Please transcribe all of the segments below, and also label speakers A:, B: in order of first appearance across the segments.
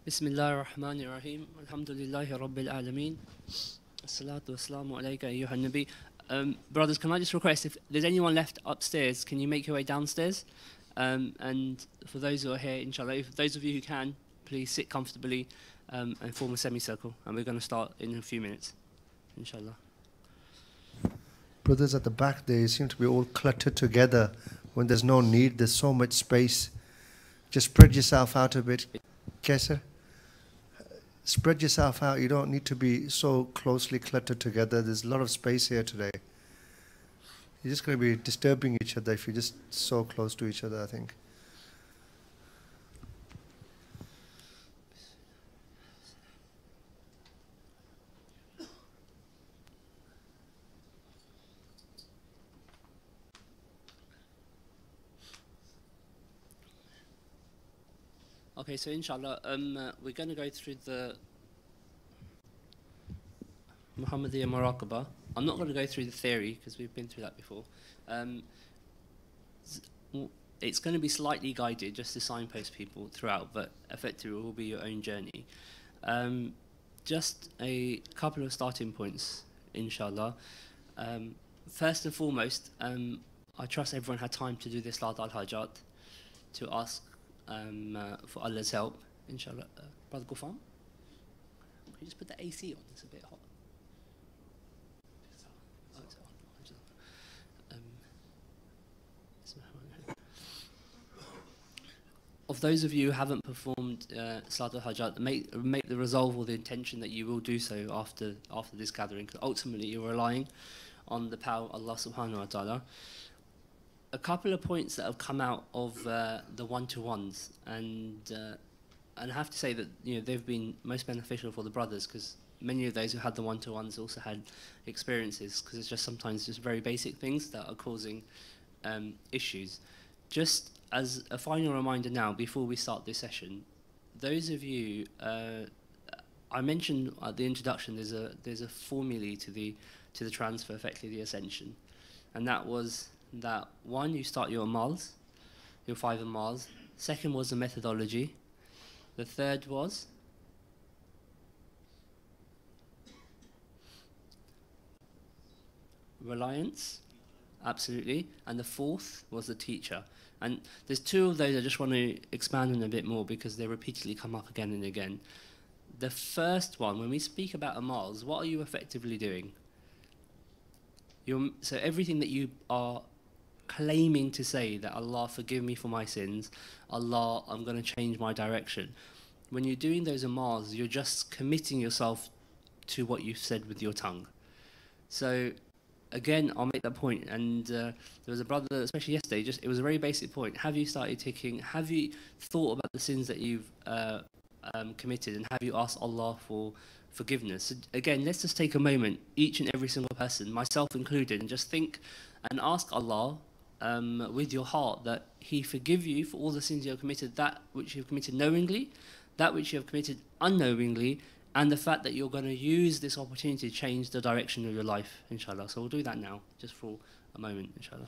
A: Bismillah ar-Rahman ar-Rahim. Alhamdulillahi Rabbil Alameen. As-salatu was-salamu alayka ayyuhan nabi. Brothers, can I just request, if there's anyone left upstairs, can you make your way downstairs? And for those who are here, inshallah, if those of you who can, please sit comfortably and form a semicircle. And we're going to start in a few minutes, inshallah.
B: Brothers at the back, they seem to be all cluttered together when there's no need. There's so much space. Just spread yourself out a bit. Okay, sir? Spread yourself out. You don't need to be so closely cluttered together. There's a lot of space here today. You're just going to be disturbing each other if you're just so close to each other, I think.
A: Okay, so inshallah, we're going to go through the Muhammadiyya Muraqabah. I'm not going to go through the theory because we've been through that before. It's going to be slightly guided just to signpost people throughout, but effectively it will be your own journey. Just a couple of starting points, inshallah. First and foremost, I trust everyone had time to do this Salat al-Hajat, to ask for Allah's help, inshallah. Brother Gufan, can you just put the AC on? It's a bit hot. Oh, it's on. Of those of you who haven't performed Salat al-Hajat, make the resolve or the intention that you will do so after this gathering, because ultimately you're relying on the power of Allah subhanahu wa ta'ala. A couple of points that have come out of the one-to-ones, and I have to say that they've been most beneficial for the brothers, because many of those who had the one-to-ones also had experiences, because it's just sometimes just very basic things that are causing issues. Just as a final reminder now, before we start this session, those of you, I mentioned at the introduction, there's a formulae to the transfer, effectively the ascension, and that was that one, you start your amals, your 5 amals. Second was the methodology. The third was reliance, absolutely. And the fourth was the teacher. And there's 2 of those I just want to expand on a bit more because they repeatedly come up again and again. The first one, when we speak about amals, what are you effectively doing? So everything that you are claiming to say, that Allah forgive me for my sins, Allah, I'm going to change my direction. When you're doing those amals, you're just committing yourself to what you've said with your tongue. So again, I'll make that point. And there was a brother, especially yesterday, just it was a very basic point. Have you started ticking? Have you thought about the sins that you've committed, and have you asked Allah for forgiveness? So again, let's just take a moment, each and every single person, myself included, and just think and ask Allah with your heart that He forgive you for all the sins you have committed, that which you have committed knowingly, that which you have committed unknowingly, and the fact that you're going to use this opportunity to change the direction of your life, inshallah. So we'll do that now, just for a moment, inshallah.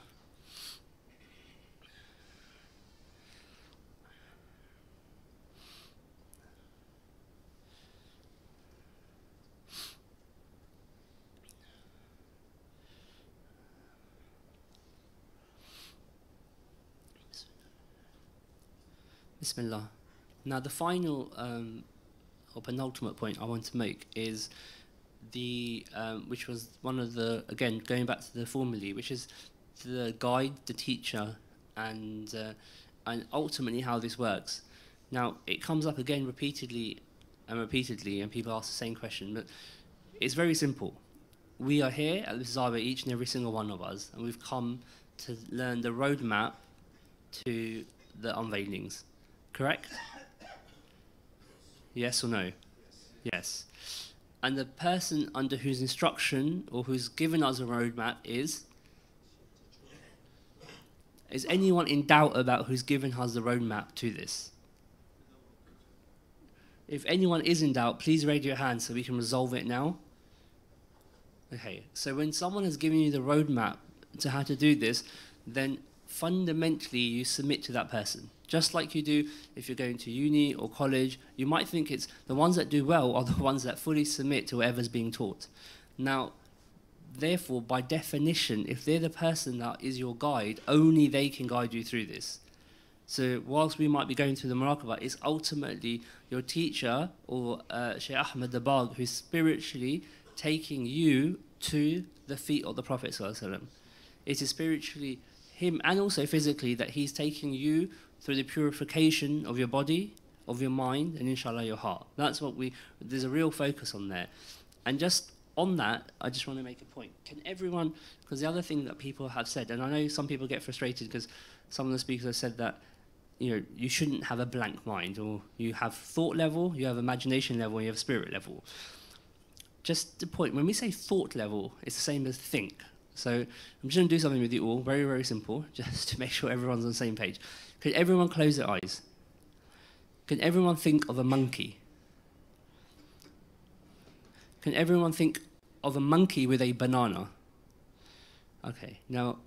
A: Bismillah. Now the final or penultimate point I want to make is the which was one of the, again going back to the formulae, which is the guide, the teacher, and ultimately how this works. Now it comes up again repeatedly, and people ask the same question, but it's very simple. We are here at this Zawiya, each and every single one of us, and we've come to learn the roadmap to the unveilings. Correct? Yes or no? Yes. And the person under whose instruction or who's given us a roadmap is anyone in doubt about who's given us the roadmap to this? If anyone is in doubt, please raise your hand so we can resolve it now. Okay, so when someone has given you the roadmap to how to do this, then fundamentally you submit to that person. Just like you do if you're going to uni or college, you might think it's the ones that do well are the ones that fully submit to whatever's being taught. Now, therefore, by definition, if they're the person that is your guide, only they can guide you through this. So whilst we might be going through the Muraqabah, it's ultimately your teacher or Shaykh Ahmed Dabag who's spiritually taking you to the feet of the Prophet ﷺ. It is spiritually him, and also physically, that he's taking you through the purification of your body, of your mind, and inshallah your heart. That's what there's a real focus on there. And just on that, I just want to make a point. Can everyone, because the other thing that people have said, and I know some people get frustrated because some of the speakers have said that, you know, you shouldn't have a blank mind, or you have thought level, you have imagination level, you have spirit level. Just the point, when we say thought level, it's the same as think. So I'm just going to do something with you all, very, very simple, just to make sure everyone's on the same page. Can everyone close their eyes? Can everyone think of a monkey? Can everyone think of a monkey with a banana? Okay, now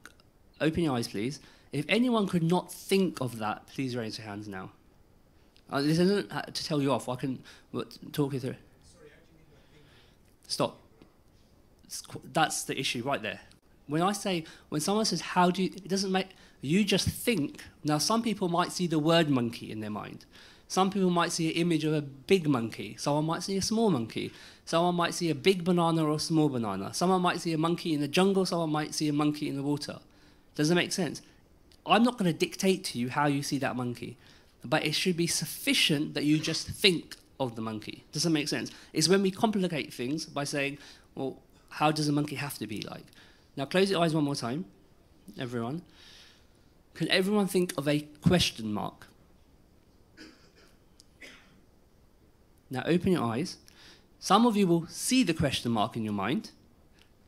A: open your eyes, please. If anyone could not think of that, please raise your hands now. This isn't to tell you off, I can talk you through. Sorry, how do you mean by thinking? Stop. That's the issue right there. When someone says, how do you, it doesn't make, you just think. Now, some people might see the word monkey in their mind. Some people might see an image of a big monkey. Someone might see a small monkey. Someone might see a big banana or a small banana. Someone might see a monkey in the jungle. Someone might see a monkey in the water. Does it make sense? I'm not going to dictate to you how you see that monkey, but it should be sufficient that you just think of the monkey. Does that make sense? It's when we complicate things by saying, well, how does a monkey have to be like? Now close your eyes one more time, everyone. Can everyone think of a question mark? Now open your eyes. Some of you will see the question mark in your mind,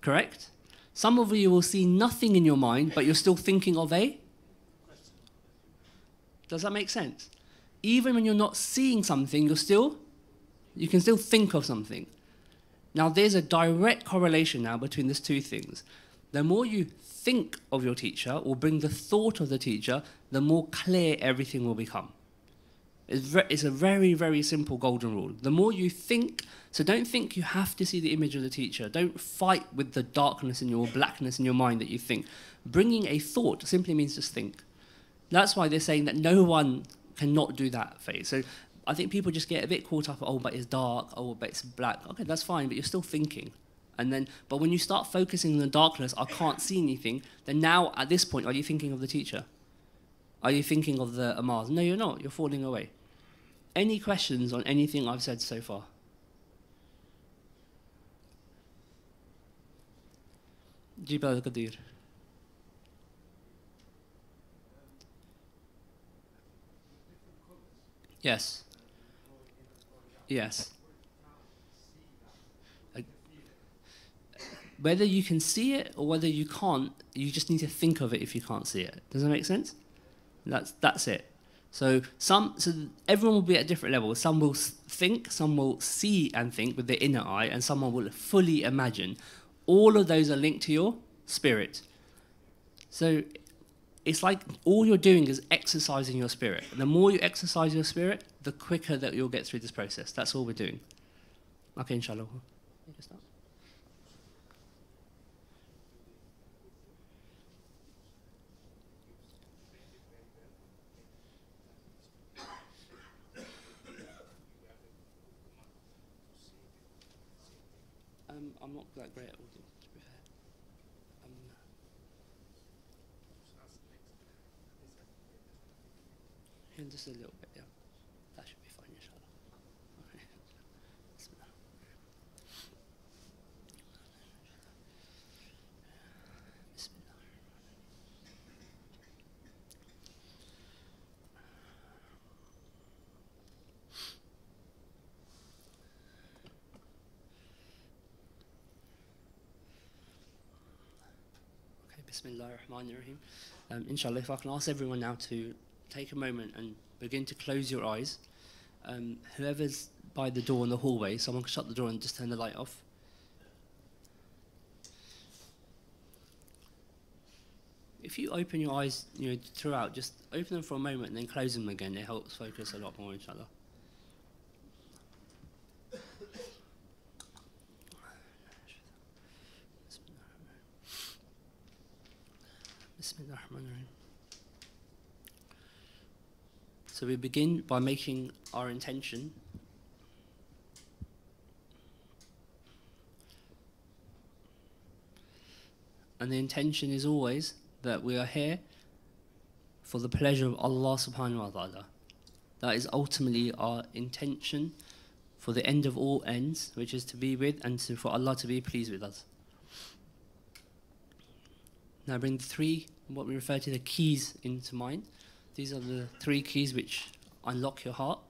A: correct? Some of you will see nothing in your mind, but you're still thinking of a? Does that make sense? Even when you're not seeing something, you can still think of something. Now there's a direct correlation now between these two things. The more you think of your teacher or bring the thought of the teacher, the more clear everything will become. It's a very, very simple golden rule. The more you think, so don't think you have to see the image of the teacher. Don't fight with the darkness in your blackness in your mind that you think. Bringing a thought simply means just think. That's why they're saying that no one cannot do that phase. So I think people just get a bit caught up, oh, but it's dark, oh, but it's black. Okay, that's fine, but you're still thinking. But when you start focusing on the darkness, I can't see anything, then now at this point, are you thinking of the teacher? Are you thinking of the Amars? No, you're not. You're falling away. Any questions on anything I've said so far? Jibal Qadir. Yes. Yes. Whether you can see it or whether you can't, you just need to think of it if you can't see it. Does that make sense? That's it. So everyone will be at different levels. Some will think, some will see and think with their inner eye, and someone will fully imagine. All of those are linked to your spirit. So it's like all you're doing is exercising your spirit. And the more you exercise your spirit, the quicker that you'll get through this process. That's all we're doing. Okay, inshallah. You can start. I'm not that great at audio, to be fair. Just a little bit, yeah. That should be fine, inshallah. Okay. Bismillah. Bismillah. Okay, Bismillah ar-Rahman ar-Rahim. Inshallah, if I can ask everyone now to take a moment and begin to close your eyes. Whoever's by the door in the hallway, someone can shut the door and just turn the light off. If you open your eyes, throughout, just open them for a moment and then close them again. It helps focus a lot more, inshallah. Bismillahirrahmanirrahim. So we begin by making our intention. And the intention is always that we are here for the pleasure of Allah subhanahu wa ta'ala. That is ultimately our intention for the end of all ends, which is to be with and for Allah to be pleased with us. Now bring the three, what we refer to the keys into mind. These are the three keys which unlock your heart.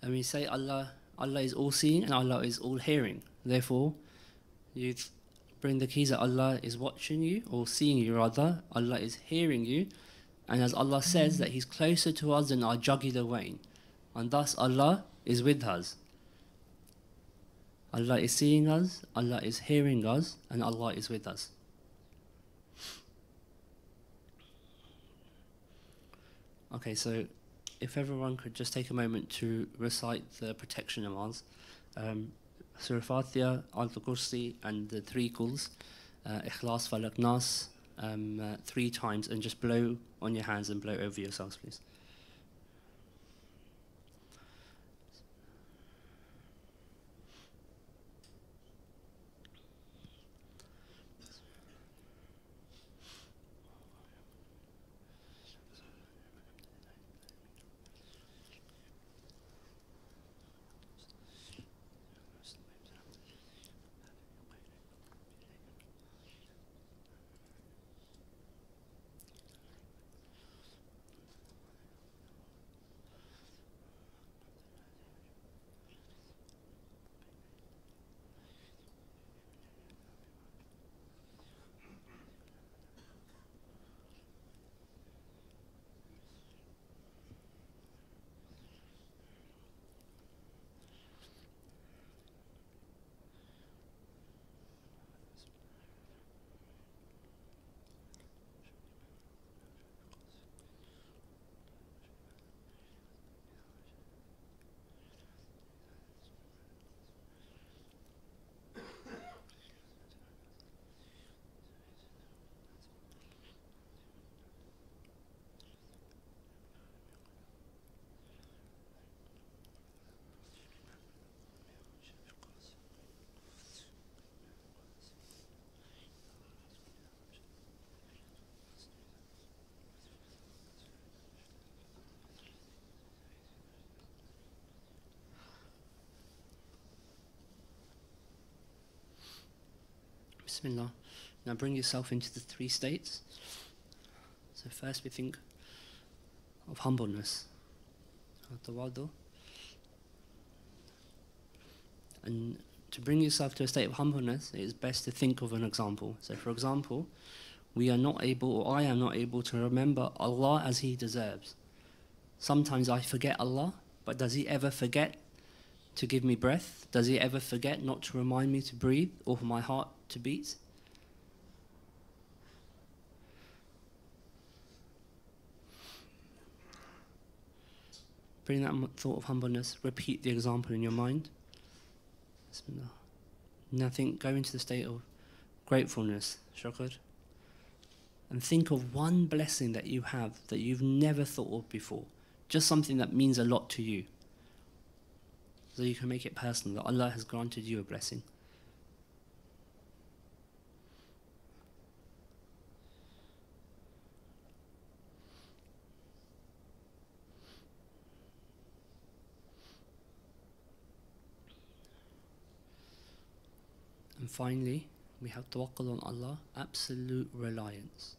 A: And we say Allah is all seeing and Allah is all hearing. Therefore, you bring the keys that Allah is watching you, or seeing you rather. Allah is hearing you. And as Allah says that He's closer to us than our jugular vein. And thus Allah is with us. Allah is seeing us, Allah is hearing us, and Allah is with us. Okay, so if everyone could just take a moment to recite the protection namaz. Surah Fatiha, Ayatul Kursi, and the three quls, Ikhlas, Falak, Nas, 3 times, and just blow on your hands and blow over yourselves, please. Bismillah. Now bring yourself into the 3 states. So first we think of humbleness. Tawadu. And to bring yourself to a state of humbleness, it is best to think of an example. So for example, we are not able, or I am not able to remember Allah as He deserves. Sometimes I forget Allah, but does He ever forget to give me breath? Does He ever forget not to remind me to breathe or for my heart to beat? Bring that thought of humbleness, repeat the example in your mind. Bismillah. Now go into the state of gratefulness, shukr. And think of one blessing that you have that you've never thought of before. Just something that means a lot to you. So you can make it personal, that Allah has granted you a blessing. And finally, we have tawakkul on Allah, absolute reliance.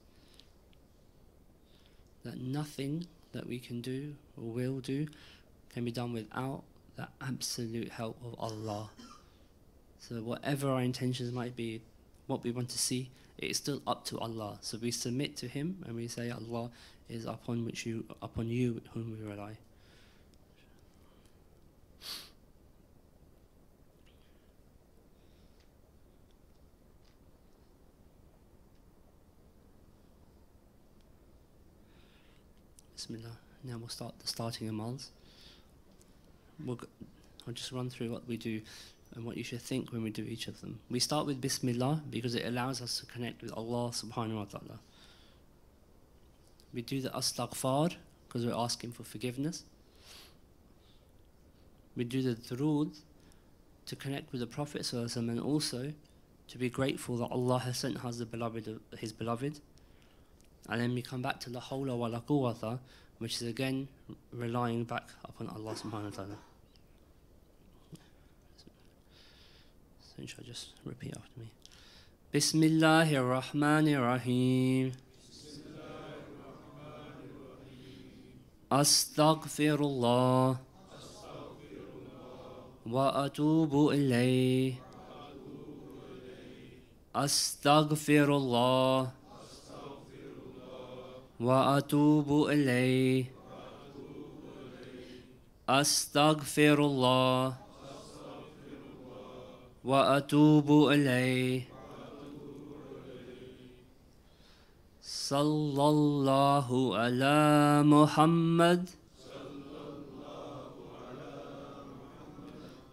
A: That nothing that we can do or will do can be done without the absolute help of Allah. So whatever our intentions might be, what we want to see, it is still up to Allah. So we submit to Him and we say, Allah is upon you whom we rely. Bismillah. Now we'll start the starting amals. I'll just run through what we do and what you should think when we do each of them. We start with Bismillah because it allows us to connect with Allah subhanahu wa ta'ala. We do the Astaghfar because we're asking for forgiveness. We do the Durood to connect with the Prophet sallallahu alaihi wasallam and also to be grateful that Allah has sent us His beloved. And then we come back to La Hawla wa la Quwwata, which is again relying back upon Allah subhanahu wa ta'ala. So inshallah, just repeat after me. Bismillahir Rahmanir Rahim. Astaghfirullah wa atubu ilayh. Astaghfirullah wa atubu ilayh. Astaghfirullah wa atubu ilayh. Sallallahu ala Muhammad.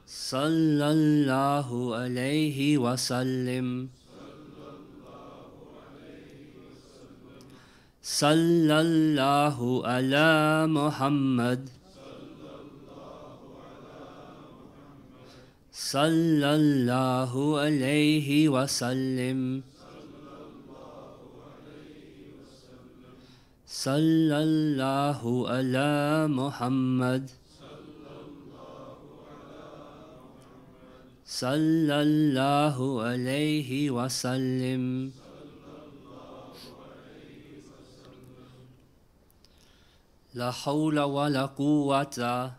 A: Sallallahu alayhi wa sallim. Sallallahu ala Muhammad. Sallallahu alayhi wa sallim. Sallallahu ala Muhammad. Sallallahu alayhi wa sallim. La hawla wa la quwwata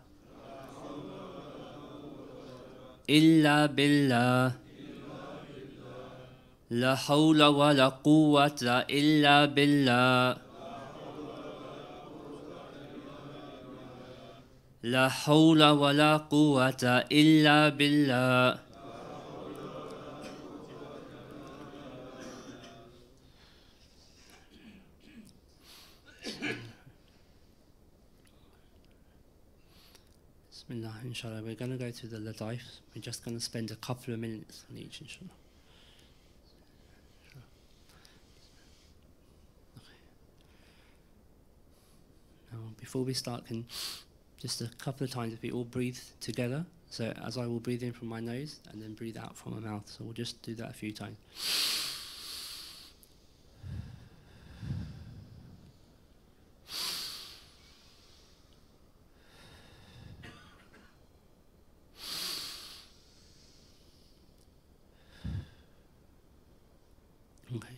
A: illa billah. La hawla wa la quwwata illa billah. La hawla wa la quwwata illa billah. Bismillah, inshallah. We're going to go through the ladaif. We're just going to spend a couple of minutes on each, inshallah. Okay. Now, before we start, can just a couple of times if we all breathe together. So as I will breathe in from my nose and then breathe out from my mouth. So we'll just do that a few times. Okay.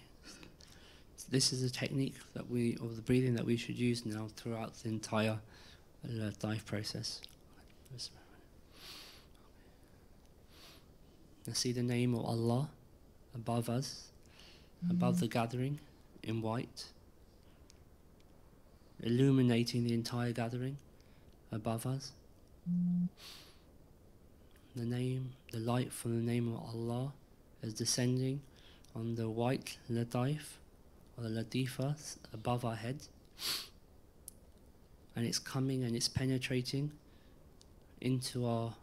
A: this is a technique that of the breathing that we should use now throughout the entire dive process. Now see the name of Allah above us, above the gathering in white, illuminating the entire gathering above us. The light from the name of Allah is descending on the white lataif or the latifas above our head, and it's coming and it's penetrating into our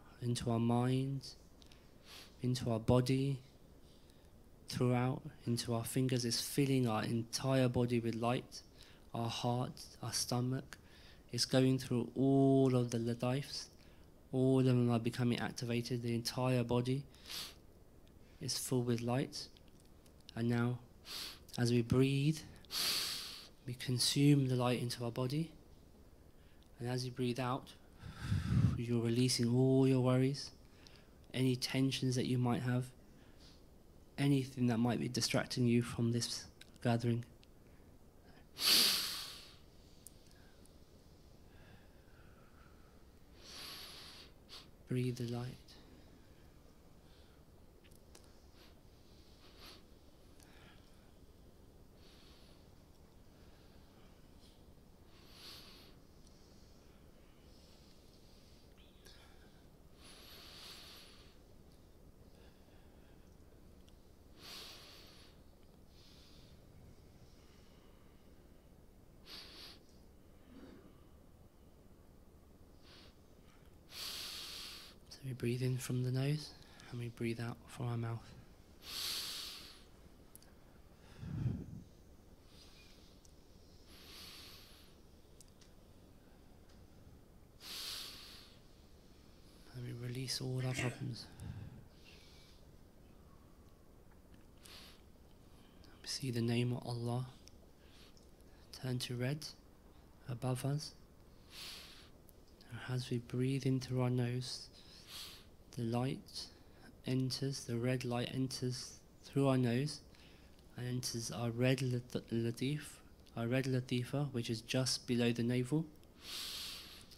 A: mind, into our body, throughout, into our fingers. It's filling our entire body with light, our heart, our stomach. It's going through all of the lataifs. All of them are becoming activated. The entire body is full with light. And now, as we breathe, we consume the light into our body. And as you breathe out, you're releasing all your worries, any tensions that you might have, anything that might be distracting you from this gathering. Breathe the light. We breathe in from the nose and we breathe out from our mouth. And we release all our problems. We see the name of Allah turn to red above us. And as we breathe in through our nose, the light enters, the red light enters through our nose and enters our red latifa, which is just below the navel.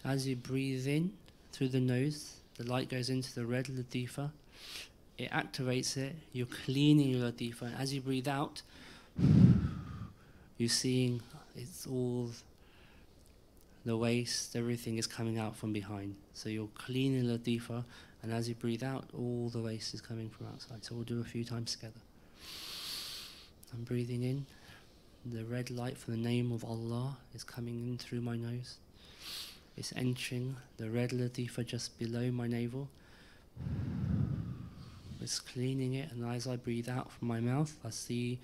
A: As you breathe in through the nose, the light goes into the red latifa, it activates it, you're cleaning your latifa, and as you breathe out, you're seeing it's all the waste, everything is coming out from behind. So you're cleaning latifa, and as you breathe out, all the waste is coming from outside. So we'll do a few times together. I'm breathing in. The red light from the name of Allah is coming in through my nose. It's entering the red latifa just below my navel. It's cleaning it, and as I breathe out from my mouth, I see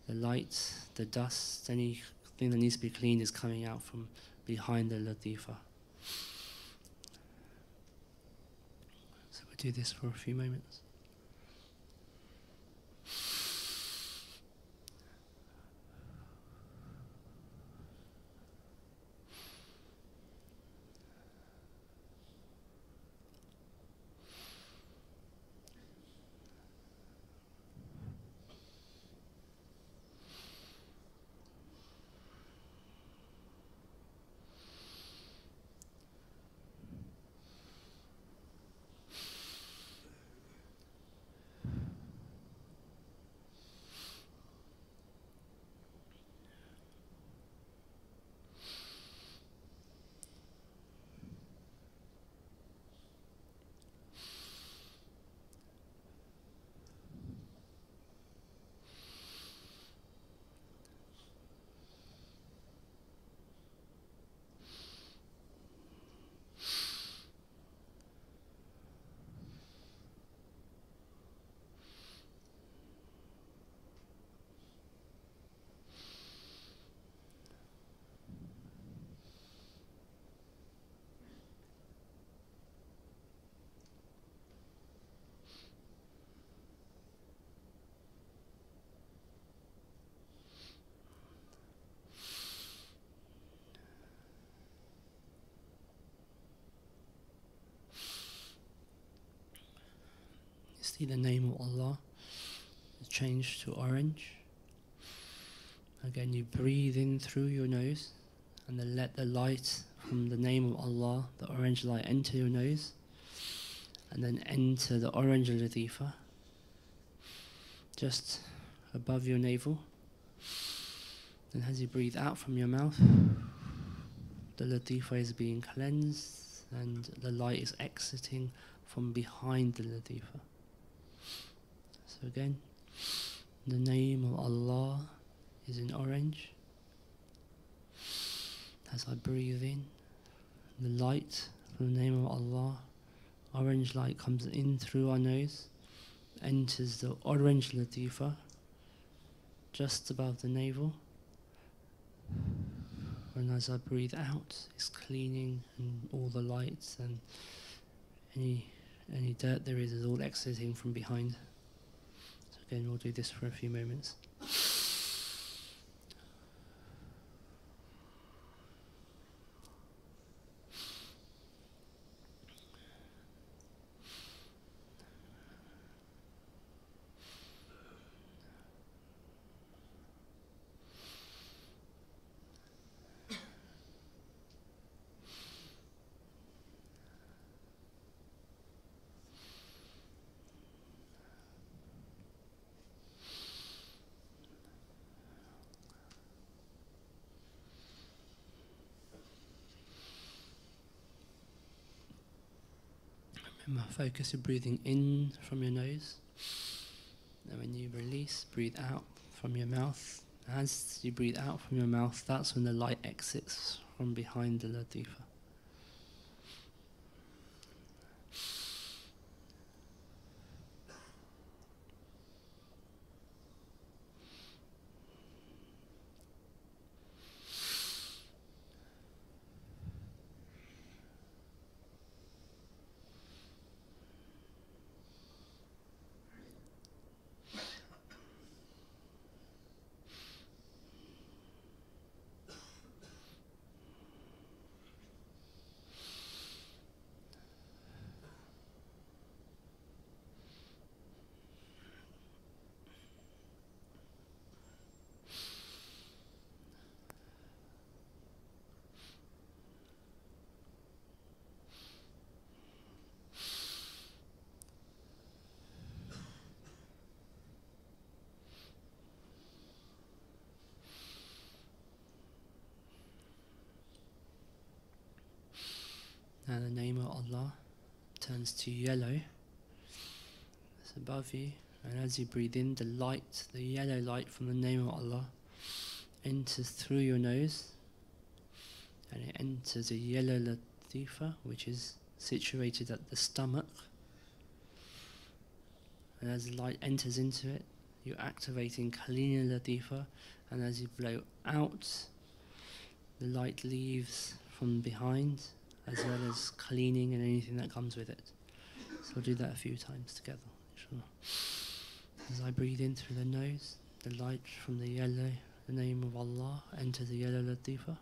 A: the light, the dust, anything that needs to be cleaned is coming out from behind the latifa. So we'll do this for a few moments. See the name of Allah change to orange, Again, you breathe in through your nose and then let the light from the name of Allah, the orange light, enter your nose and then enter the orange latifa just above your navel. And as you breathe out from your mouth, the latifa is being cleansed and the light is exiting from behind the latifa. So again, the name of Allah is in orange. As I breathe in, the light from the name of Allah, orange light comes in through our nose, enters the orange latifa just above the navel. And as I breathe out, it's cleaning and all the lights and any dirt there is all exiting from behind. So again, we'll do this for a few moments. Remember, focus your breathing in from your nose, and when you release, breathe out from your mouth. As you breathe out from your mouth, that's when the light exits from behind the latifa. Now the name of Allah turns to yellow. It's above you, and as you breathe in, the light, the yellow light from the name of Allah, enters through your nose, and it enters a yellow latifa, which is situated at the stomach. And as the light enters into it, you're activating cleaning latifa, and as you blow out, the light leaves from behind, as well as cleaning and anything that comes with it. So we'll do that a few times together, inshallah. As I breathe in through the nose, the light from the yellow, the name of Allah, enters the yellow latifa.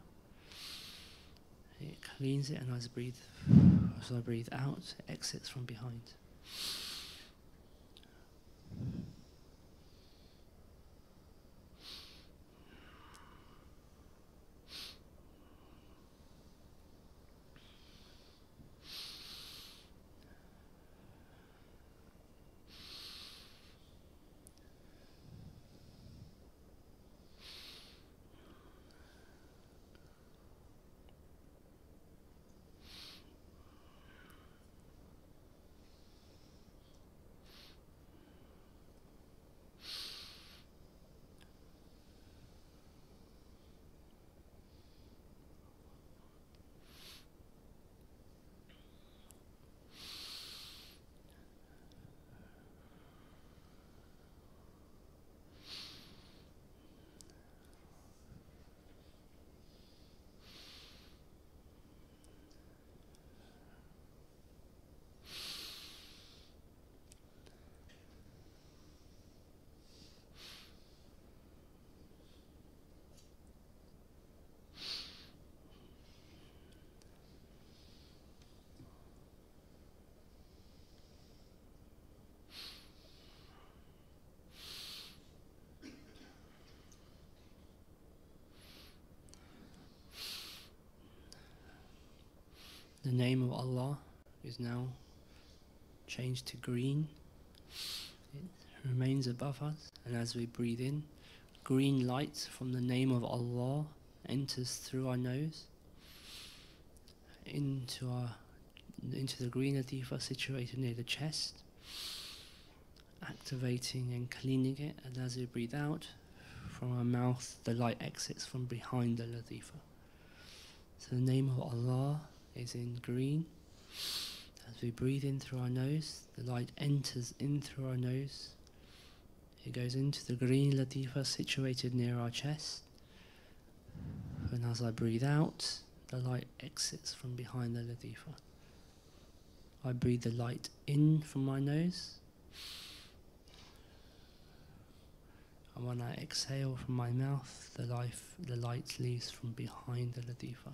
A: It cleans it, and as I breathe out, it exits from behind. The name of Allah is now changed to green. It remains above us, and as we breathe in, green light from the name of Allah enters through our nose into the green latifa situated near the chest, activating and cleaning it, and as we breathe out from our mouth, the light exits from behind the latifa. So the name of Allah is in green. As we breathe in through our nose, the light enters in through our nose. It goes into the green latifa situated near our chest. And as I breathe out, the light exits from behind the latifa. I breathe the light in from my nose. And when I exhale from my mouth, the light leaves from behind the latifa.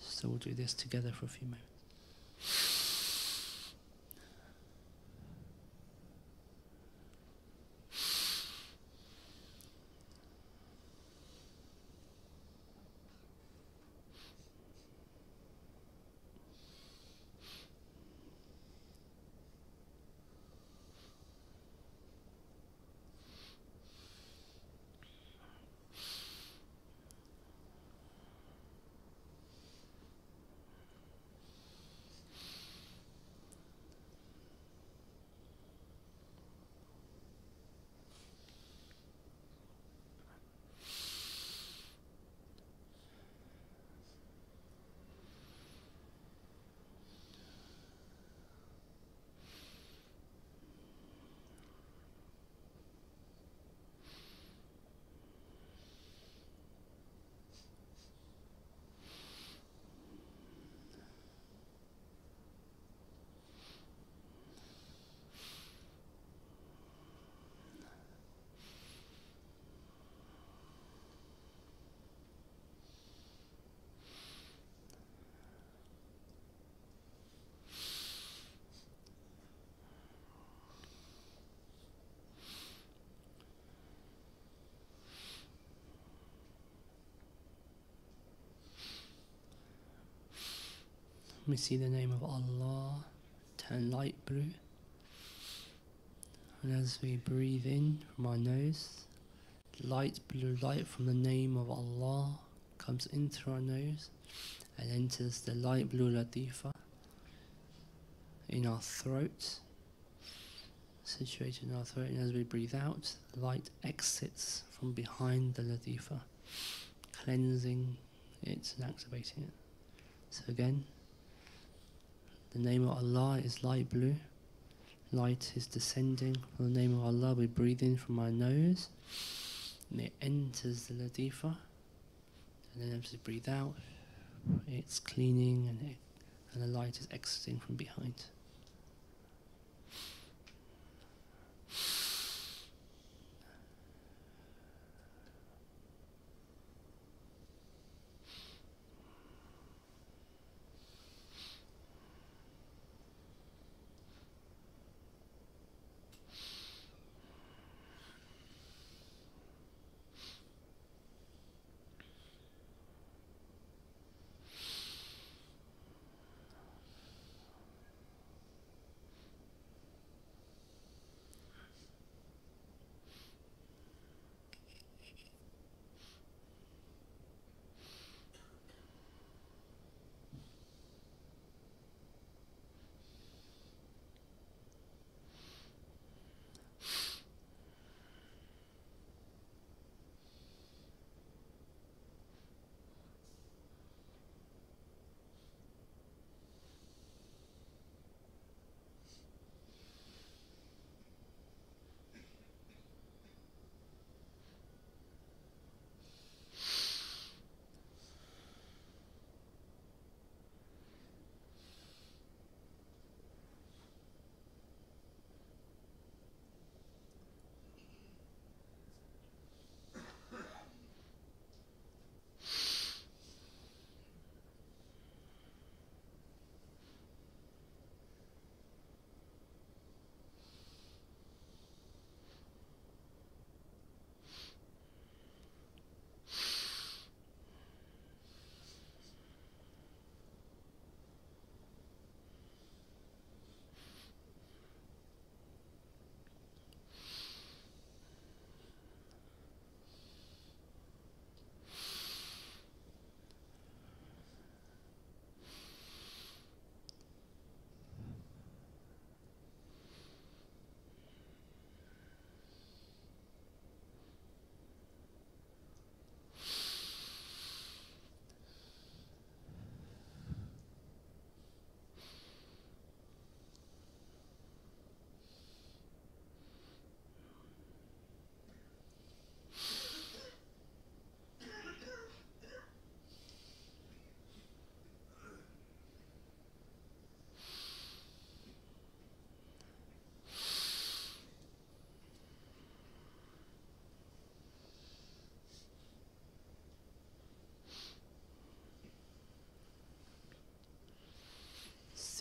A: So we'll do this together for a few moments. We see the name of Allah turn light blue. And as we breathe in from our nose, light blue light from the name of Allah comes in through our nose and enters the light blue latifa in our throat, situated in our throat. And as we breathe out, light exits from behind the latifa, cleansing it and activating it. So again, the name of Allah is light blue. Light is descending from the name of Allah. We breathe in from our nose, and it enters the latifa. And then as we breathe out, it's cleaning, and the light is exiting from behind.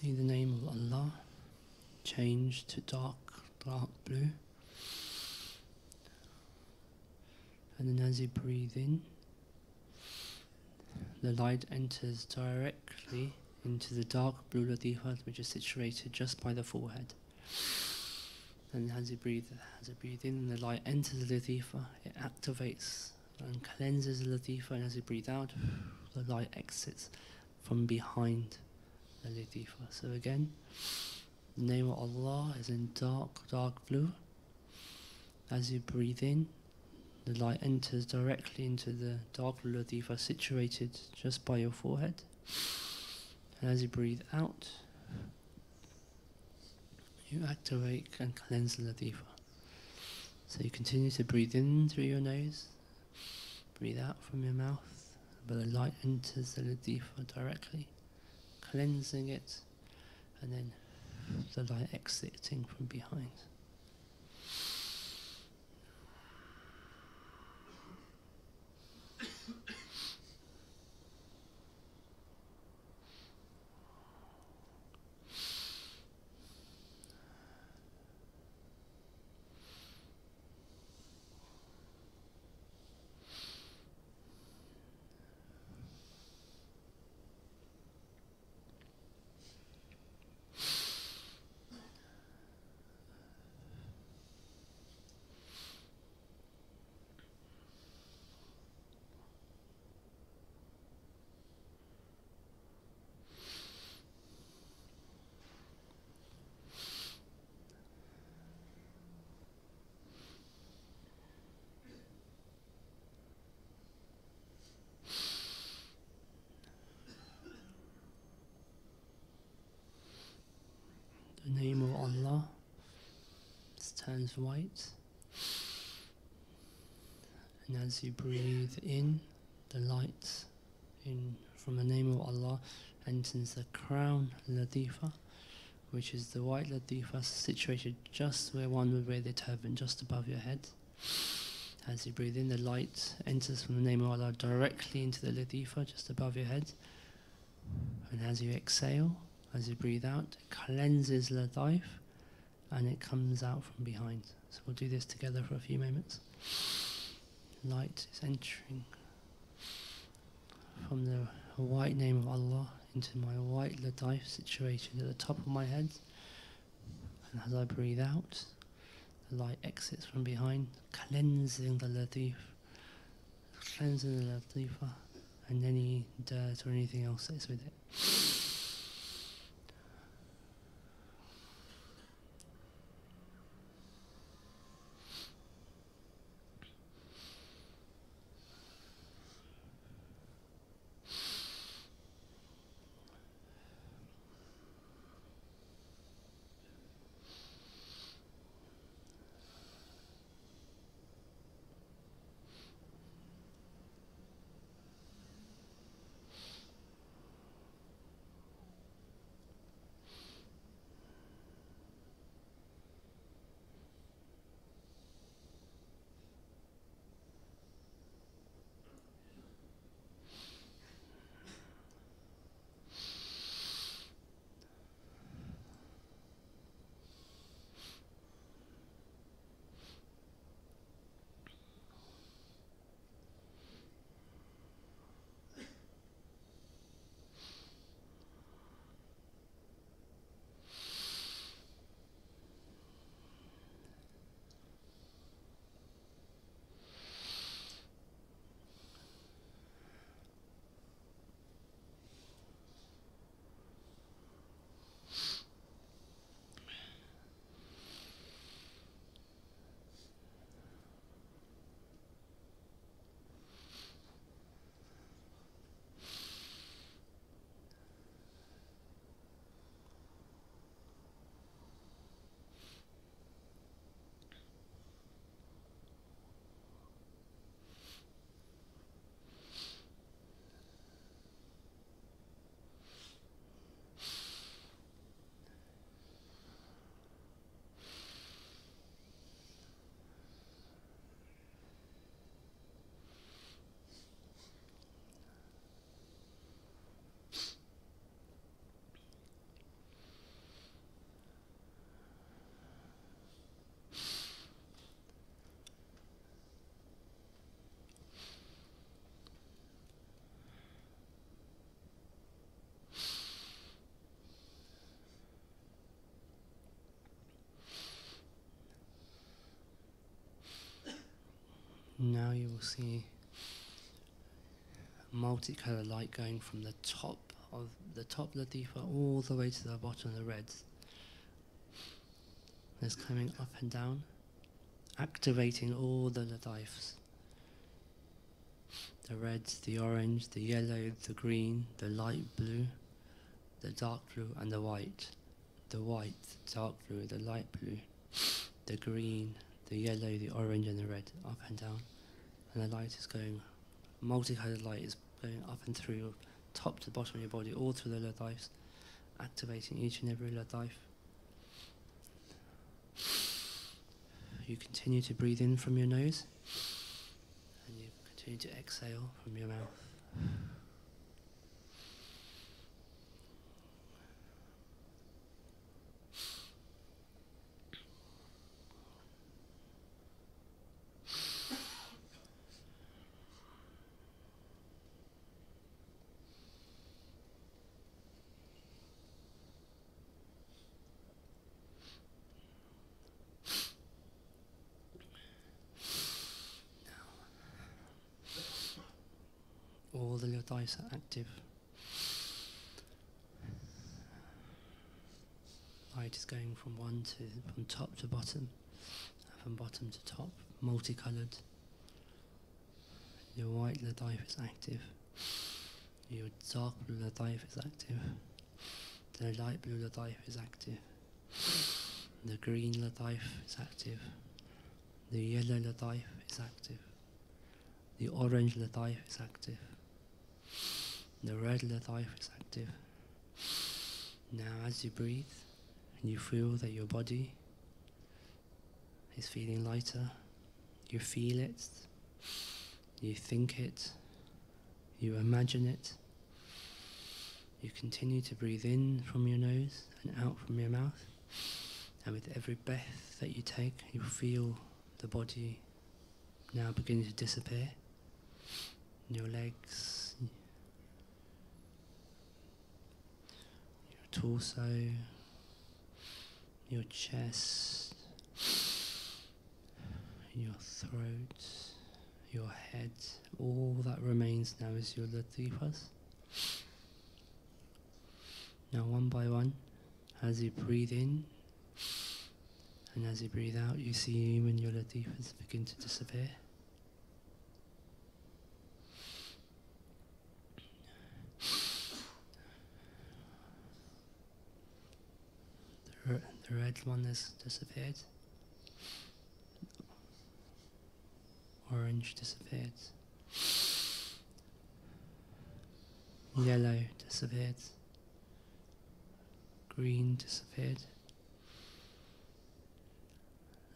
A: see the name of Allah change to dark blue. And then as you breathe in, the light enters directly into the dark blue latifa, which is situated just by the forehead. And as you breathe in, the light enters the latifa, it activates and cleanses the latifa, and as you breathe out, the light exits from behind the latifa. So again, the name of Allah is in dark blue. As you breathe in, the light enters directly into the dark blue latifa situated just by your forehead. And as you breathe out, you activate and cleanse the latifa. So you continue to breathe in through your nose, breathe out from your mouth, but the light enters the latifa directly, cleansing it, and then the light exiting from behind. The name of Allah turns white, and as you breathe in, the light from the name of Allah enters the crown latifa, which is the white latifa situated just where one would wear the turban, just above your head. As you breathe in, the light enters from the name of Allah directly into the latifa just above your head, and as you exhale, as you breathe out, it cleanses the life and it comes out from behind. So we'll do this together for a few moments. Light is entering from the white name of Allah into my white latif situated at the top of my head. And as I breathe out, the light exits from behind, cleansing the latif, cleansing the latifa and any dirt or anything else that's with it. Now you will see multicolored light going from the top latifa all the way to the bottom of the reds. It's coming up and down, activating all the lataifs. The reds, the orange, the yellow, the green, the light blue, the dark blue and the white. The white, the dark blue, the light blue, the green, the yellow, the orange and the red, up and down. And the light is going, multicolored light is going up and through, top to bottom of your body, all through the lataifs, activating each and every lataif. You continue to breathe in from your nose, and you continue to exhale from your mouth. All the lataifs are active. Light is going from top to bottom, and from bottom to top, multicolored. Your white lataif is active. Your dark blue lataif is active. The light blue lataif is active. The green lataif is active. The yellow lataif is active. The orange lataif is active. The red lataif is active. Now as you breathe, you feel that your body is feeling lighter. You feel it. You think it. You imagine it. You continue to breathe in from your nose and out from your mouth. And with every breath that you take, you feel the body now beginning to disappear. Your legs, your torso, your chest, your throat, your head. All that remains now is your latifas. Now one by one, as you breathe in and as you breathe out, you see when your latifas begin to disappear. The red one has disappeared. Orange disappeared. Yellow disappeared. Green disappeared.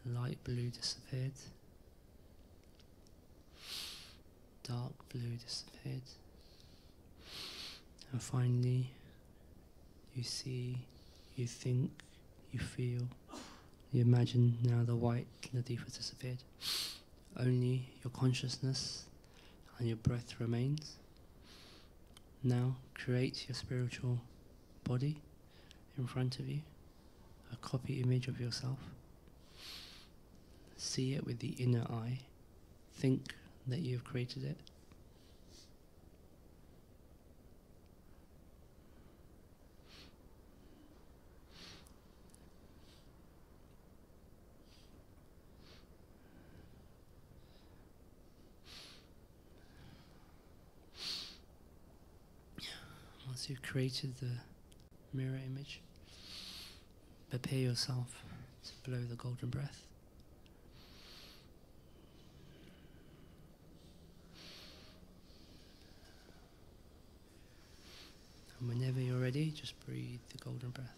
A: Light blue disappeared. Dark blue disappeared. And finally, you see, you think, you feel, you imagine now the white latifa disappeared. Only your consciousness and your breath remains. Now create your spiritual body in front of you, a copy image of yourself. See it with the inner eye. Think that you have created it. Once you've created the mirror image, prepare yourself to blow the golden breath. And whenever you're ready, just breathe the golden breath.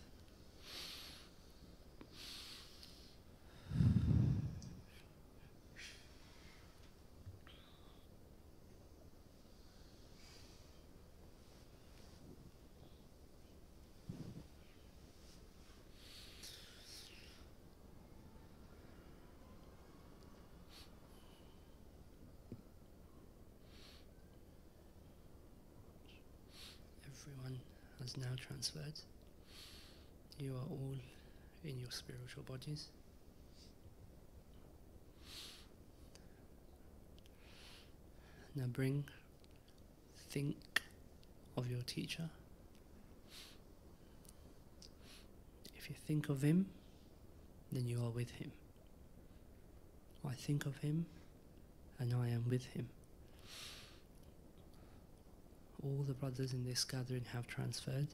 A: Everyone has now transferred. You are all in your spiritual bodies. Now think of your teacher. If you think of him, then you are with him. I think of him, and I am with him. All the brothers in this gathering have transferred.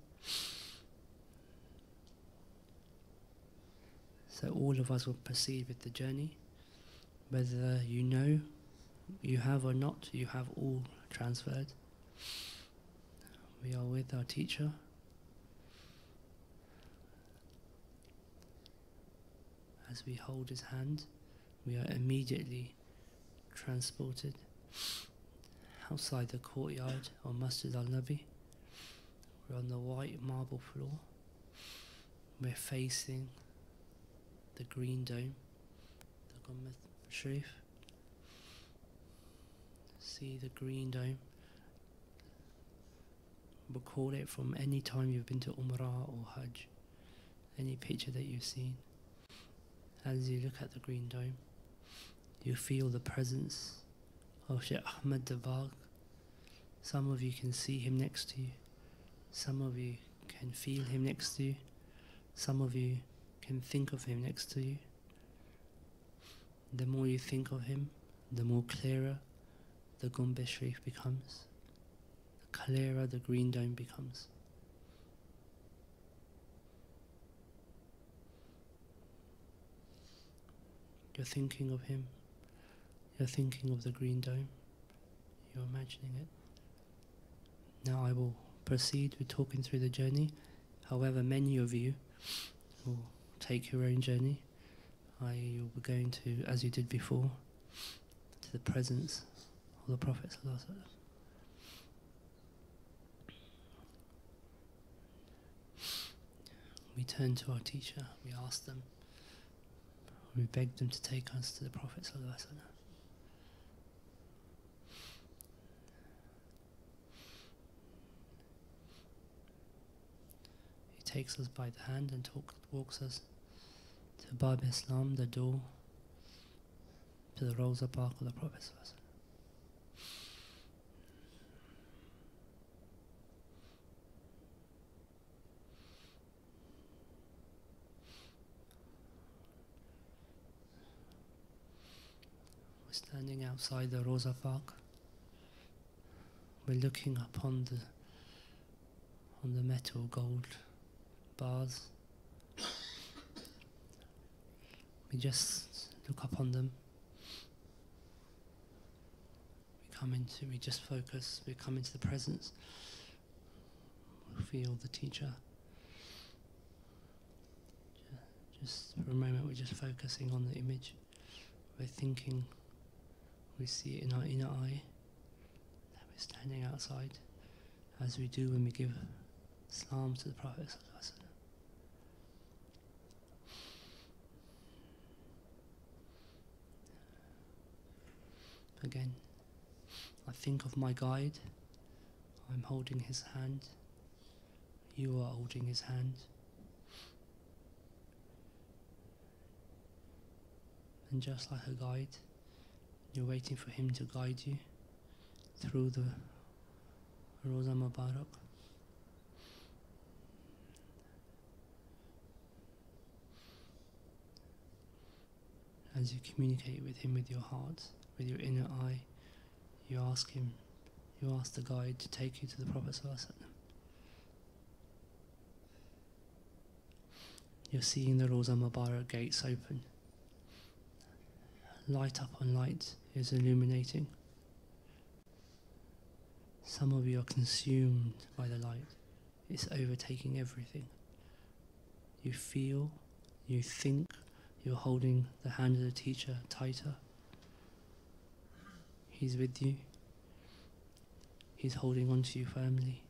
A: So all of us will proceed with the journey. Whether you know you have or not, you have all transferred. We are with our teacher. As we hold his hand, we are immediately transported outside the courtyard of Masjid al-Nabi. We're on the white marble floor. We're facing the green dome, the Gummat Sharif. See the green dome. Recall it from any time you've been to Umrah or Hajj, any picture that you've seen. As you look at the green dome, you feel the presence of Sheikh Ahmad Dabagh. Some of you can see him next to you. Some of you can feel him next to you. Some of you can think of him next to you. The more you think of him, the more clearer the Gumbat Sharif becomes. The clearer the green dome becomes. You're thinking of him. You're thinking of the green dome. You're imagining it. Now I will proceed with talking through the journey. However, many of you will take your own journey. You'll be going to, as you did before, to the presence of the Prophet ﷺ. We turn to our teacher, we ask them, we beg them to take us to the Prophet ﷺ. He takes us by the hand and walks us to Bab Islam, the door to the Rosa Park of the Prophet ﷺ. We're standing outside the Rosa Park. We're looking up on the metal gold bars. We just look up on them. We just focus. We come into the presence. We feel the teacher. Just for a moment, we're just focusing on the image. We're thinking. We see it in our inner eye. That we're standing outside, as we do when we give salam to the Prophet ﷺ. Again, I think of my guide. I'm holding his hand. You are holding his hand. And just like a guide, you're waiting for him to guide you through the Rosa Mubarak. As you communicate with him with your heart, with your inner eye, you ask the guide to take you to the Prophet ﷺ. You're seeing the Rosa Mubarak gates open. Light upon light is illuminating. Some of you are consumed by the light. It's overtaking everything. You feel, you think, you're holding the hand of the teacher tighter. He's with you. He's holding on to you firmly.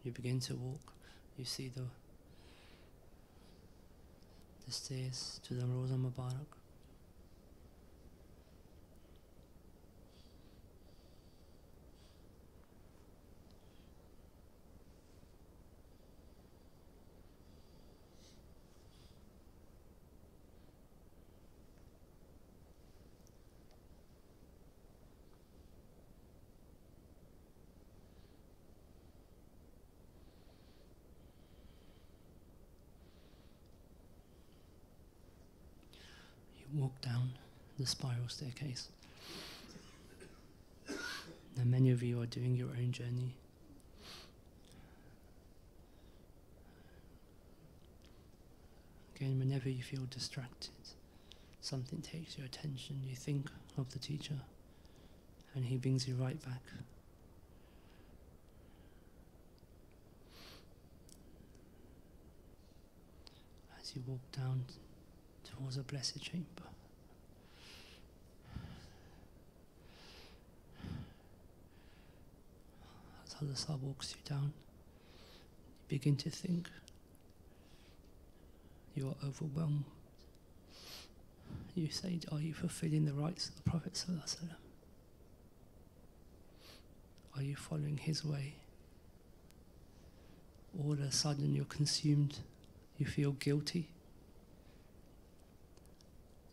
A: You begin to walk. You see the the stairs to the Rawza Mubarak. Walk down the spiral staircase. Now many of you are doing your own journey. Again, whenever you feel distracted, something takes your attention, you think of the teacher and he brings you right back. As you walk down towards a blessed chamber. As Allah walks you down, you begin to think. You are overwhelmed. You say, are you fulfilling the rights of the Prophet ﷺ? Are you following his way? All of a sudden you're consumed. You feel guilty.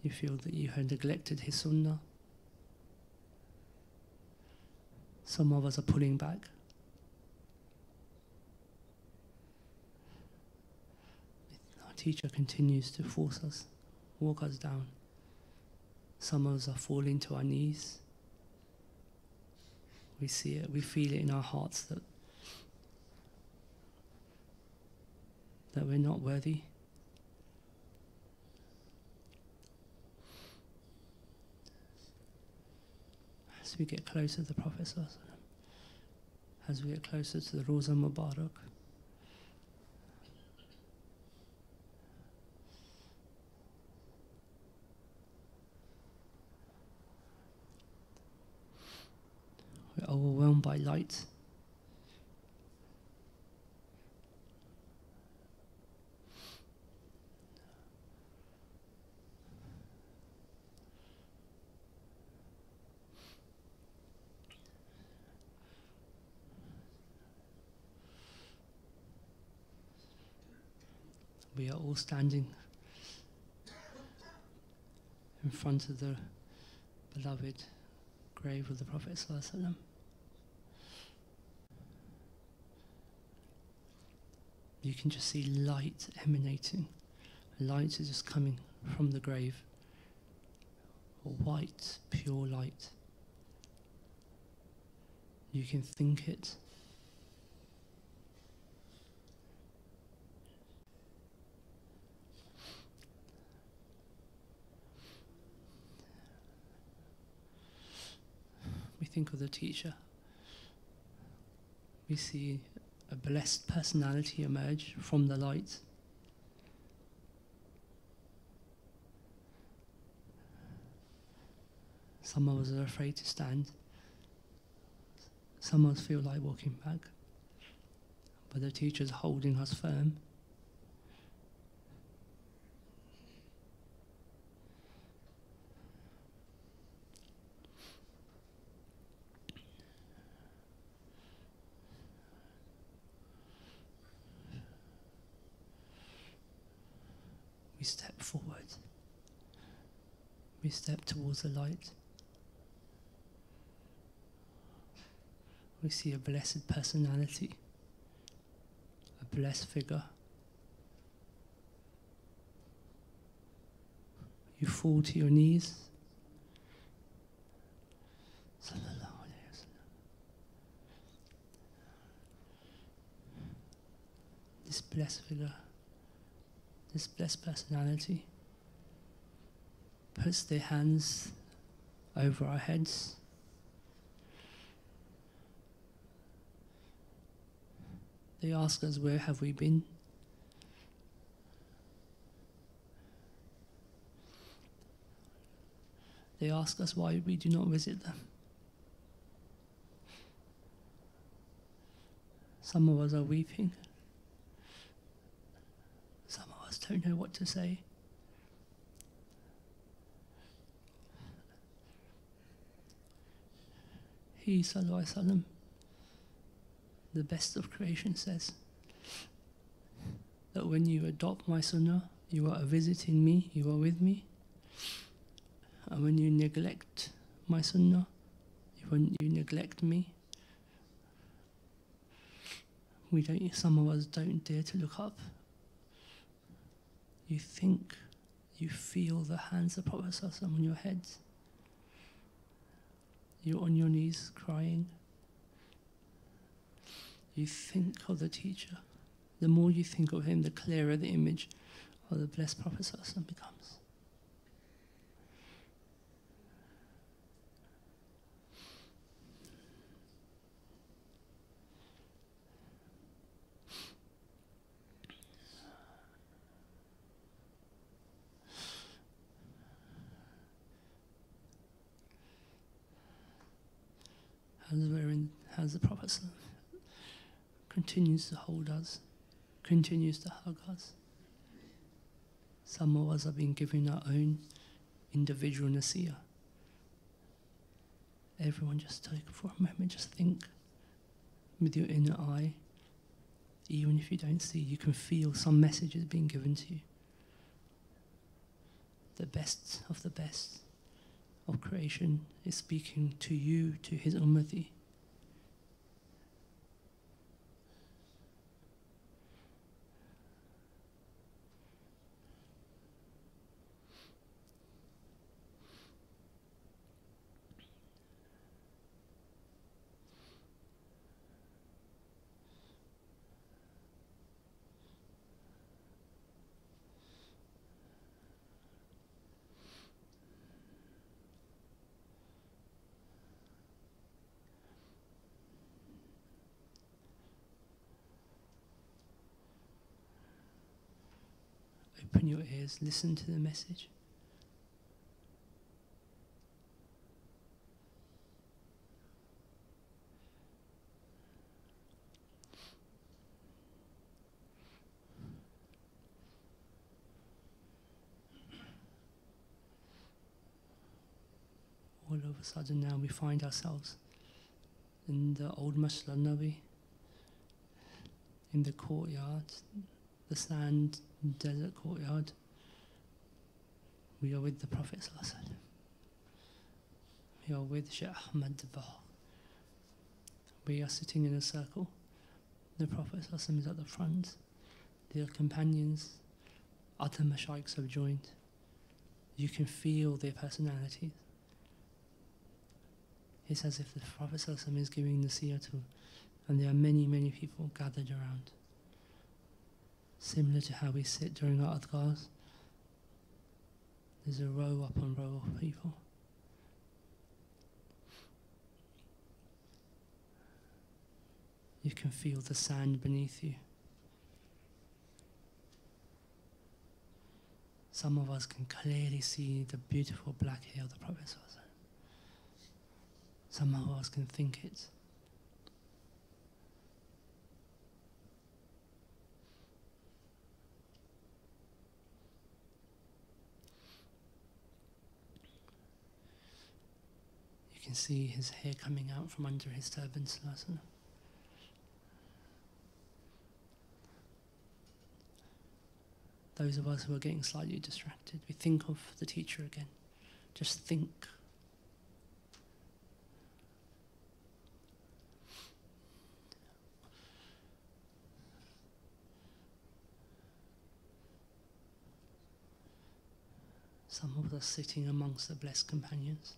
A: You feel that you have neglected his sunnah. Some of us are pulling back. Our teacher continues to force us, walk us down. Some of us are falling to our knees. We see it, we feel it in our hearts that we're not worthy. As we get closer to the Prophet ﷺ, as we get closer to the Rawza Mubarak, we're overwhelmed by light. We are all standing in front of the beloved grave of the Prophet ﷺ. You can just see light emanating. Light is just coming from the grave. White, pure light. You can think it. We think of the teacher. We see a blessed personality emerge from the light. Some of us are afraid to stand. Some of us feel like walking back. But the teacher's holding us firm. We step forward. We step towards the light. We see a blessed personality, a blessed figure. You fall to your knees. Sallallahu alayhi wa sallam. This blessed figure, this blessed personality, puts their hands over our heads. They ask us, where have we been? They ask us why we do not visit them. Some of us are weeping. Some of us don't know what to say. He sallallahu alaihi wasallam, the best of creation, says that when you adopt my sunnah, you are visiting me, you are with me. And when you neglect my sunnah, when you neglect me, some of us don't dare to look up. You think, you feel the hands of Prophet ﷺ on your heads. You're on your knees crying. You think of the teacher. The more you think of him, the clearer the image of the blessed Prophet ﷺ becomes. As the Prophet ﷺ continues to hold us, continues to hug us. Some of us have been given our own individual nasiyah. Everyone just take for a moment, just think with your inner eye. Even if you don't see, you can feel some messages being given to you. The best of creation is speaking to you, to his ummati. Open your ears, listen to the message. All of a sudden now we find ourselves in the old Masjid al-Nabi, in the courtyard, the sand desert courtyard. We are with the Prophet ﷺ. We are with Shaykh Ahmad Dabah. We are sitting in a circle. The Prophet ﷺ is at the front. Their companions, other mashaykhs have joined. You can feel their personalities. It's as if the Prophet ﷺ is giving the nasiyah to, and there are many, many people gathered around. Similar to how we sit during our adhkars. There's a row upon row of people. You can feel the sand beneath you. Some of us can clearly see the beautiful black hair of the Prophet ﷺ. Some of us can think it. You can see his hair coming out from under his turban. Those of us who are getting slightly distracted, we think of the teacher again. Just think. Some of us sitting amongst the blessed companions.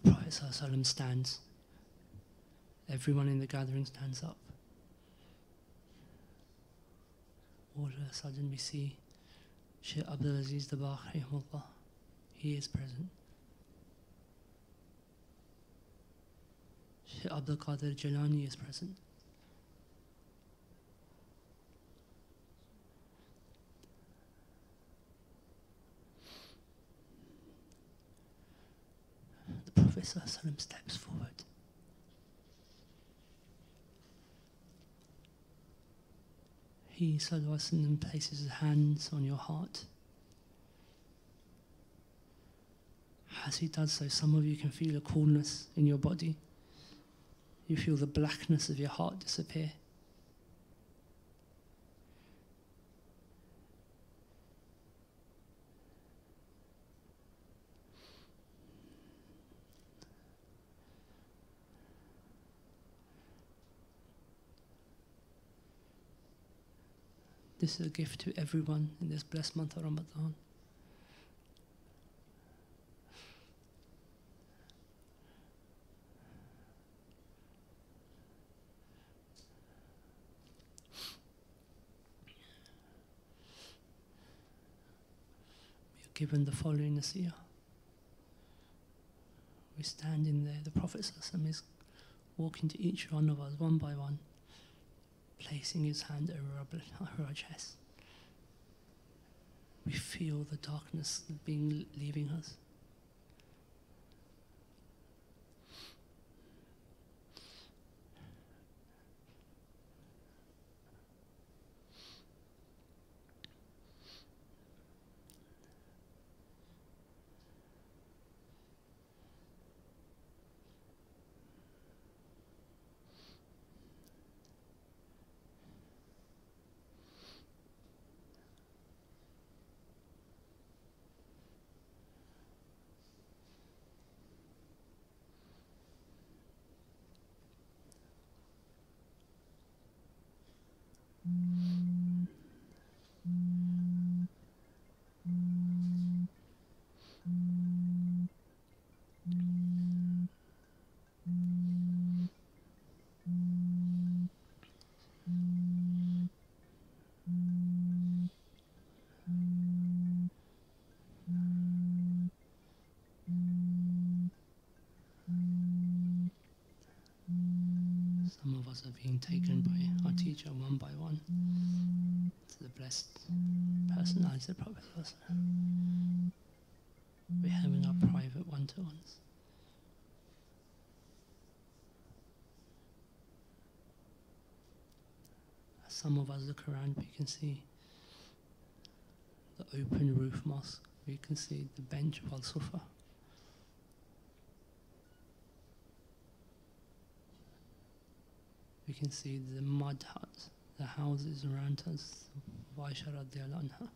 A: The Prophet ﷺ stands. Everyone in the gathering stands up. All of a sudden we see Shaykh Abdul Aziz Dabakh, rahimahullah. He is present. Shaykh Abdul Qadir Jalani is present. The Prophet ﷺ steps forward. He sallallahu alaihi wasallam places his hands on your heart. As he does so, some of you can feel a coolness in your body. You feel the blackness of your heart disappear. This is a gift to everyone in this blessed month of Ramadan. We are given the following nasiyah. We're standing there, the Prophet ﷺ is walking to each one of us one by one, placing his hand over our chest. We feel the darkness leaving us. Some of us are being taken by our teacher one by one to the blessed personality of the Prophet. We're having our private one-to-ones. As some of us look around, we can see the open roof mosque. We can see the bench of Al-Sufa. We can see the mud huts, the houses around us, Aisha radiallahu anha.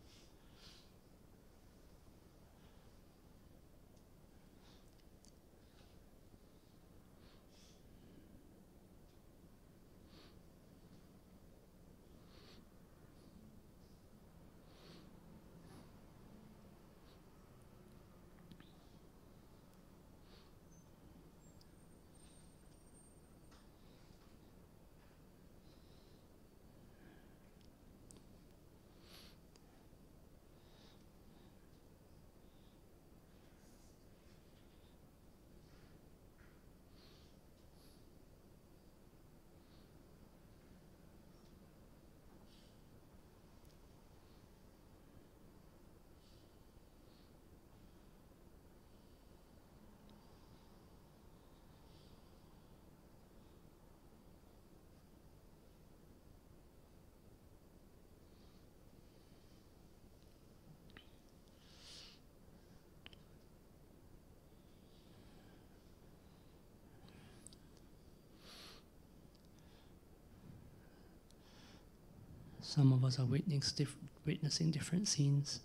A: Some of us are witnessing different scenes.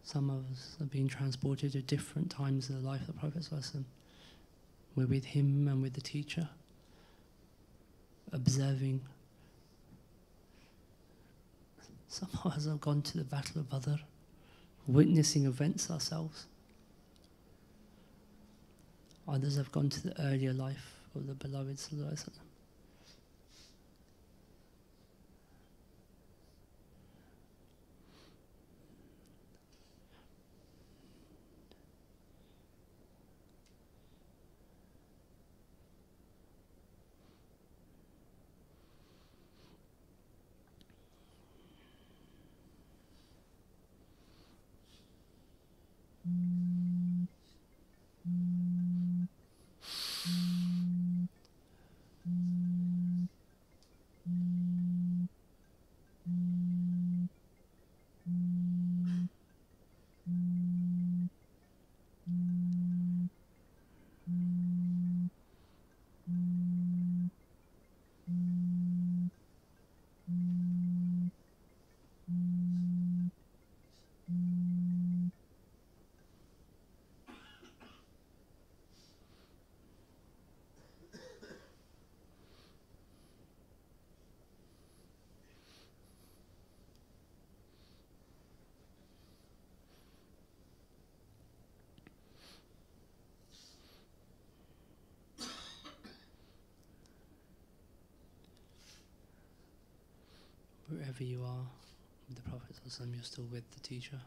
A: Some of us are being transported to different times of the life of the Prophet ﷺ. We're with him and with the teacher, observing. Some of us have gone to the Battle of Badr, witnessing events ourselves. Others have gone to the earlier life of the beloved Sallallahu Alaihi Wasallam. wherever you are with the Prophet ﷺ, you're still with the teacher.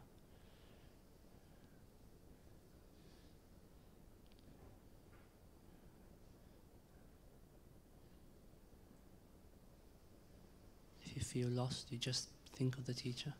A: If you feel lost, you just think of the teacher.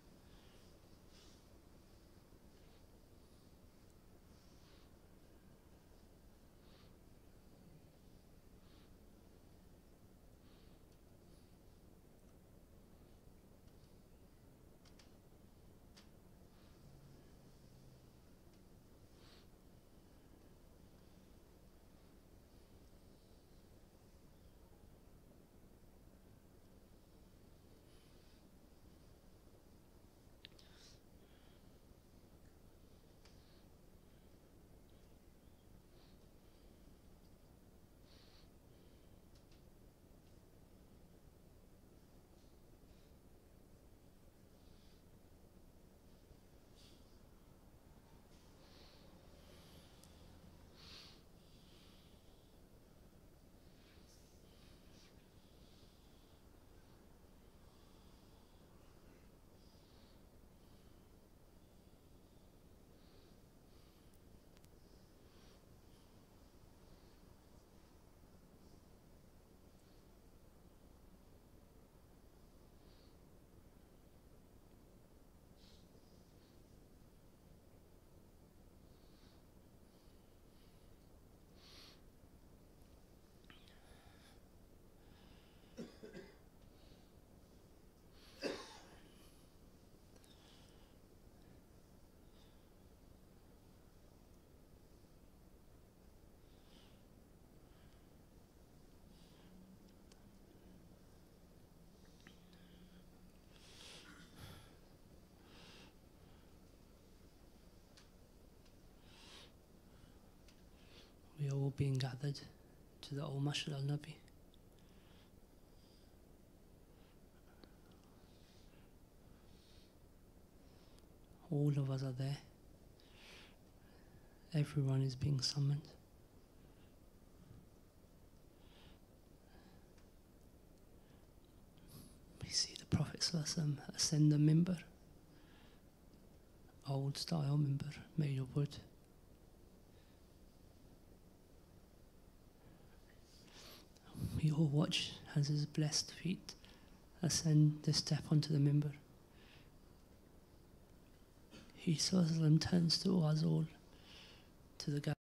A: We are all being gathered to the old Masjid al-Nabi. All of us are there. Everyone is being summoned. We see the Prophet ﷺ ascend the minbar. Old style minbar, made of wood. We all watch as his blessed feet ascend the step onto the minbar. He ﷺ turns to us all, to the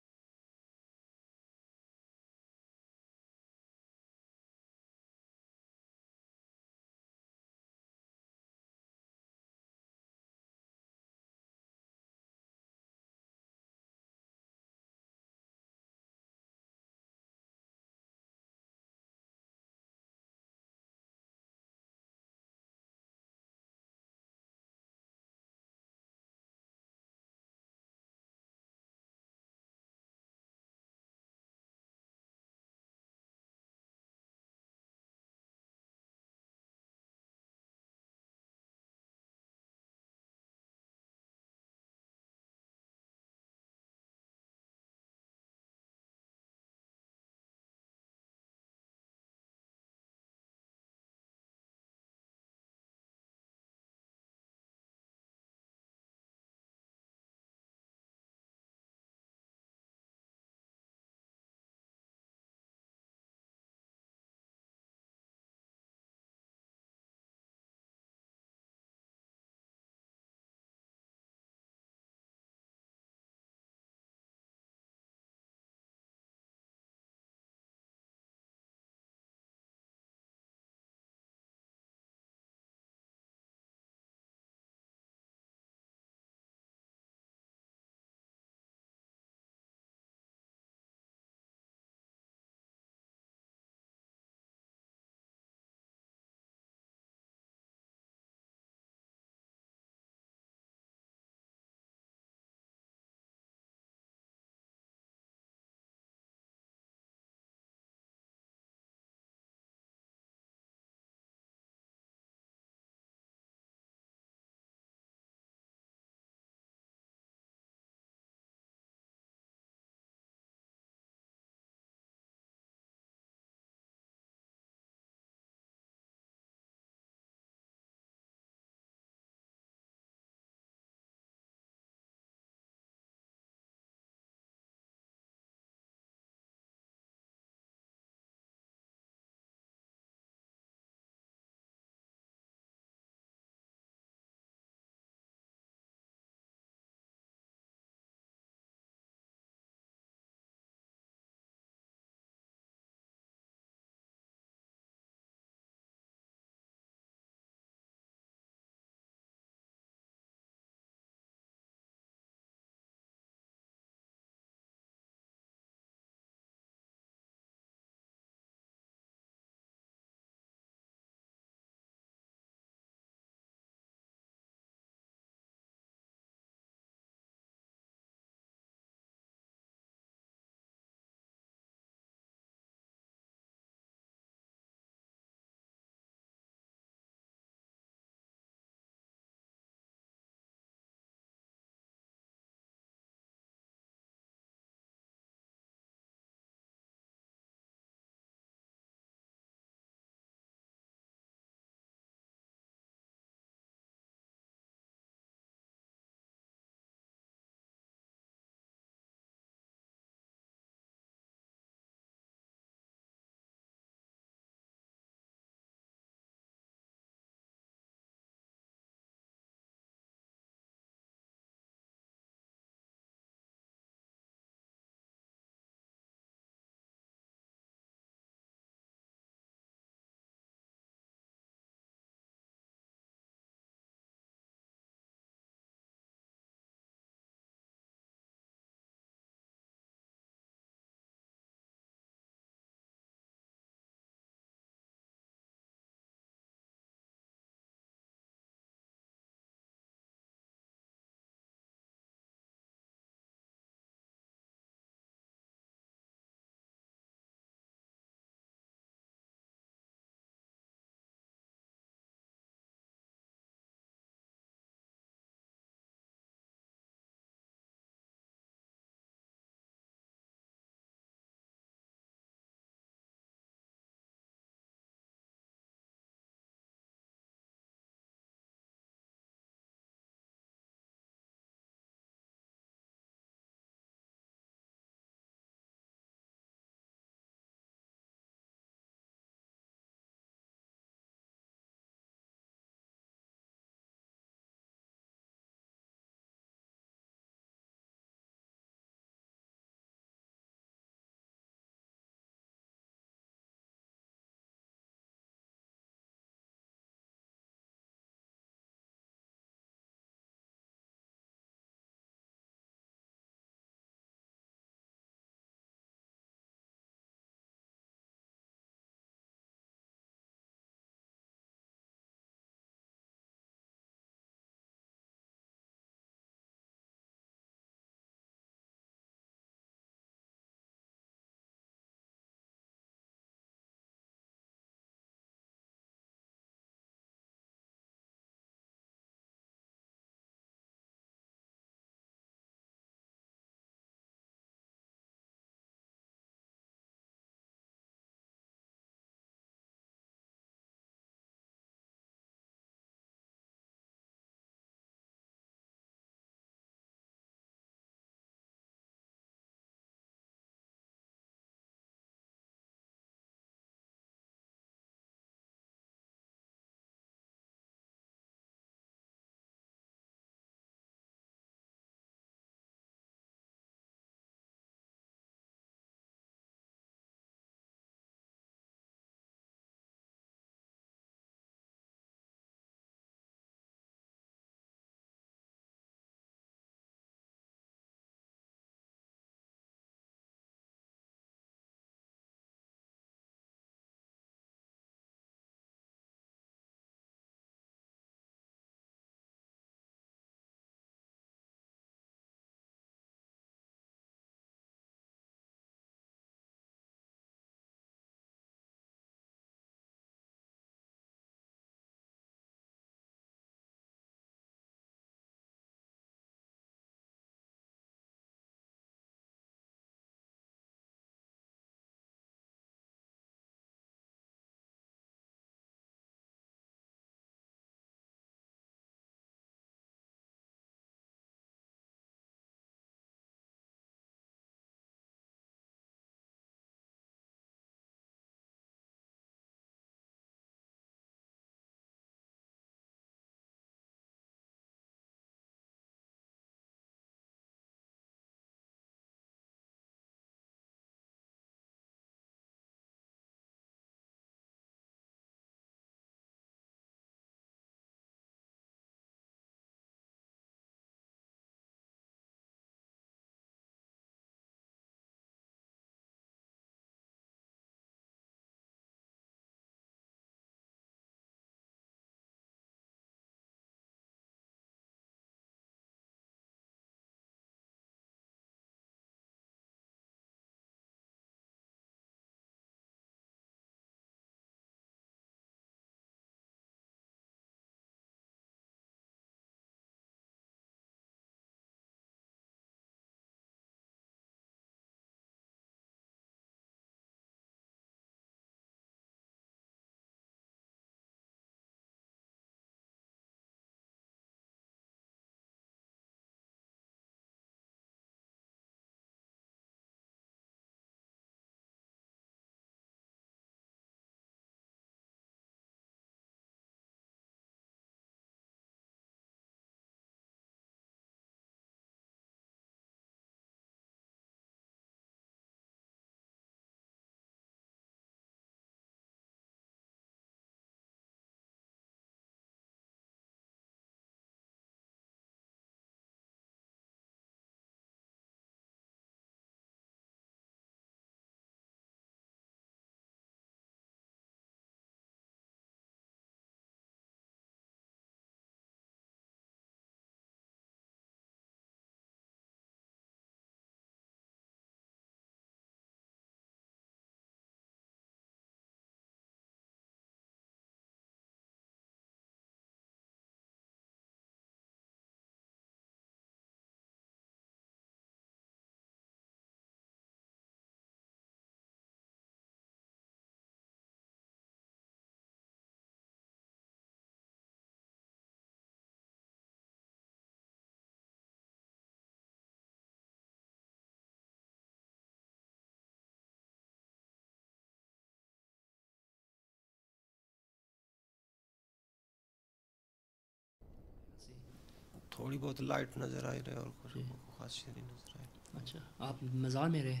C: थोड़ी बहुत light नज़र आ रही है और कुछ खास चीज़ नहीं नज़र आ रही।
A: अच्छा, आप मज़ार में रहे?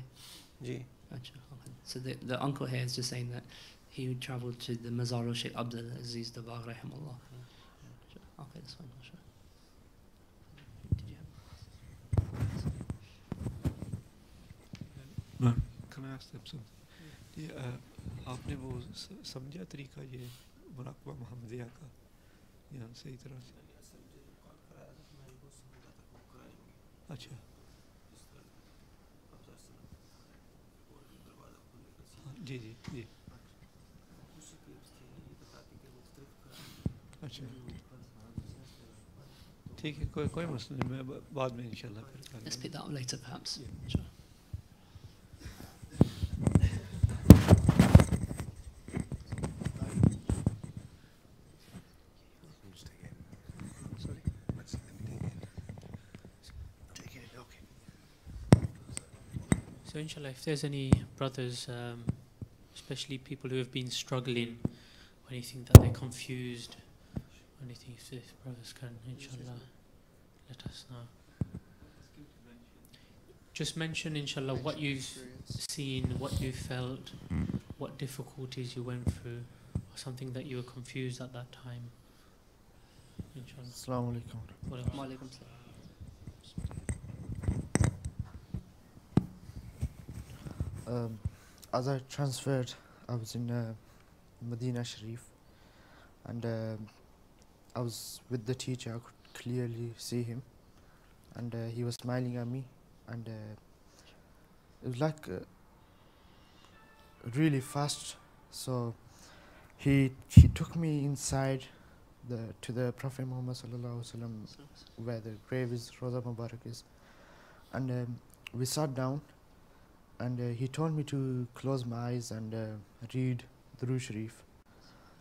C: जी।
A: अच्छा, okay. So the uncle here is just saying that he would travel to the Mazar of Sheikh Abdul Aziz Dabar rahimahullah. Okay, that's fine. Mashallah. Did you have?
D: Can I ask them something? ये आपने वो समझा तरीका ये मुराक़बा मुहम्मदिया का यहाँ सही तरह से? अच्छा, जी जी जी, अच्छा ठीक है, कोई मसला नहीं, मैं बाद में इंशाल्लाह फिर कर
A: Let's pick that up later, perhaps.
D: Yeah.
A: Sure.
E: So inshallah, if there's any brothers, especially people who have been struggling, or anything that they're confused, or anything, if the brothers can inshallah let us know. Just mention inshallah what you've seen, what you felt, what difficulties you went through, or something that you were confused at that time. Inshallah.
F: Assalamu alaikum.
A: Wa alaikum salam.
F: As I transferred, I was in Medina Sharif, and I was with the teacher. I could clearly see him, and he was smiling at me, and it was like really fast. So he took me inside to the Prophet Muhammad sallallahu alaihi wasallam, where the grave is, Roza Mubarak is, and we sat down. And he told me to close my eyes and read Durood Sharif.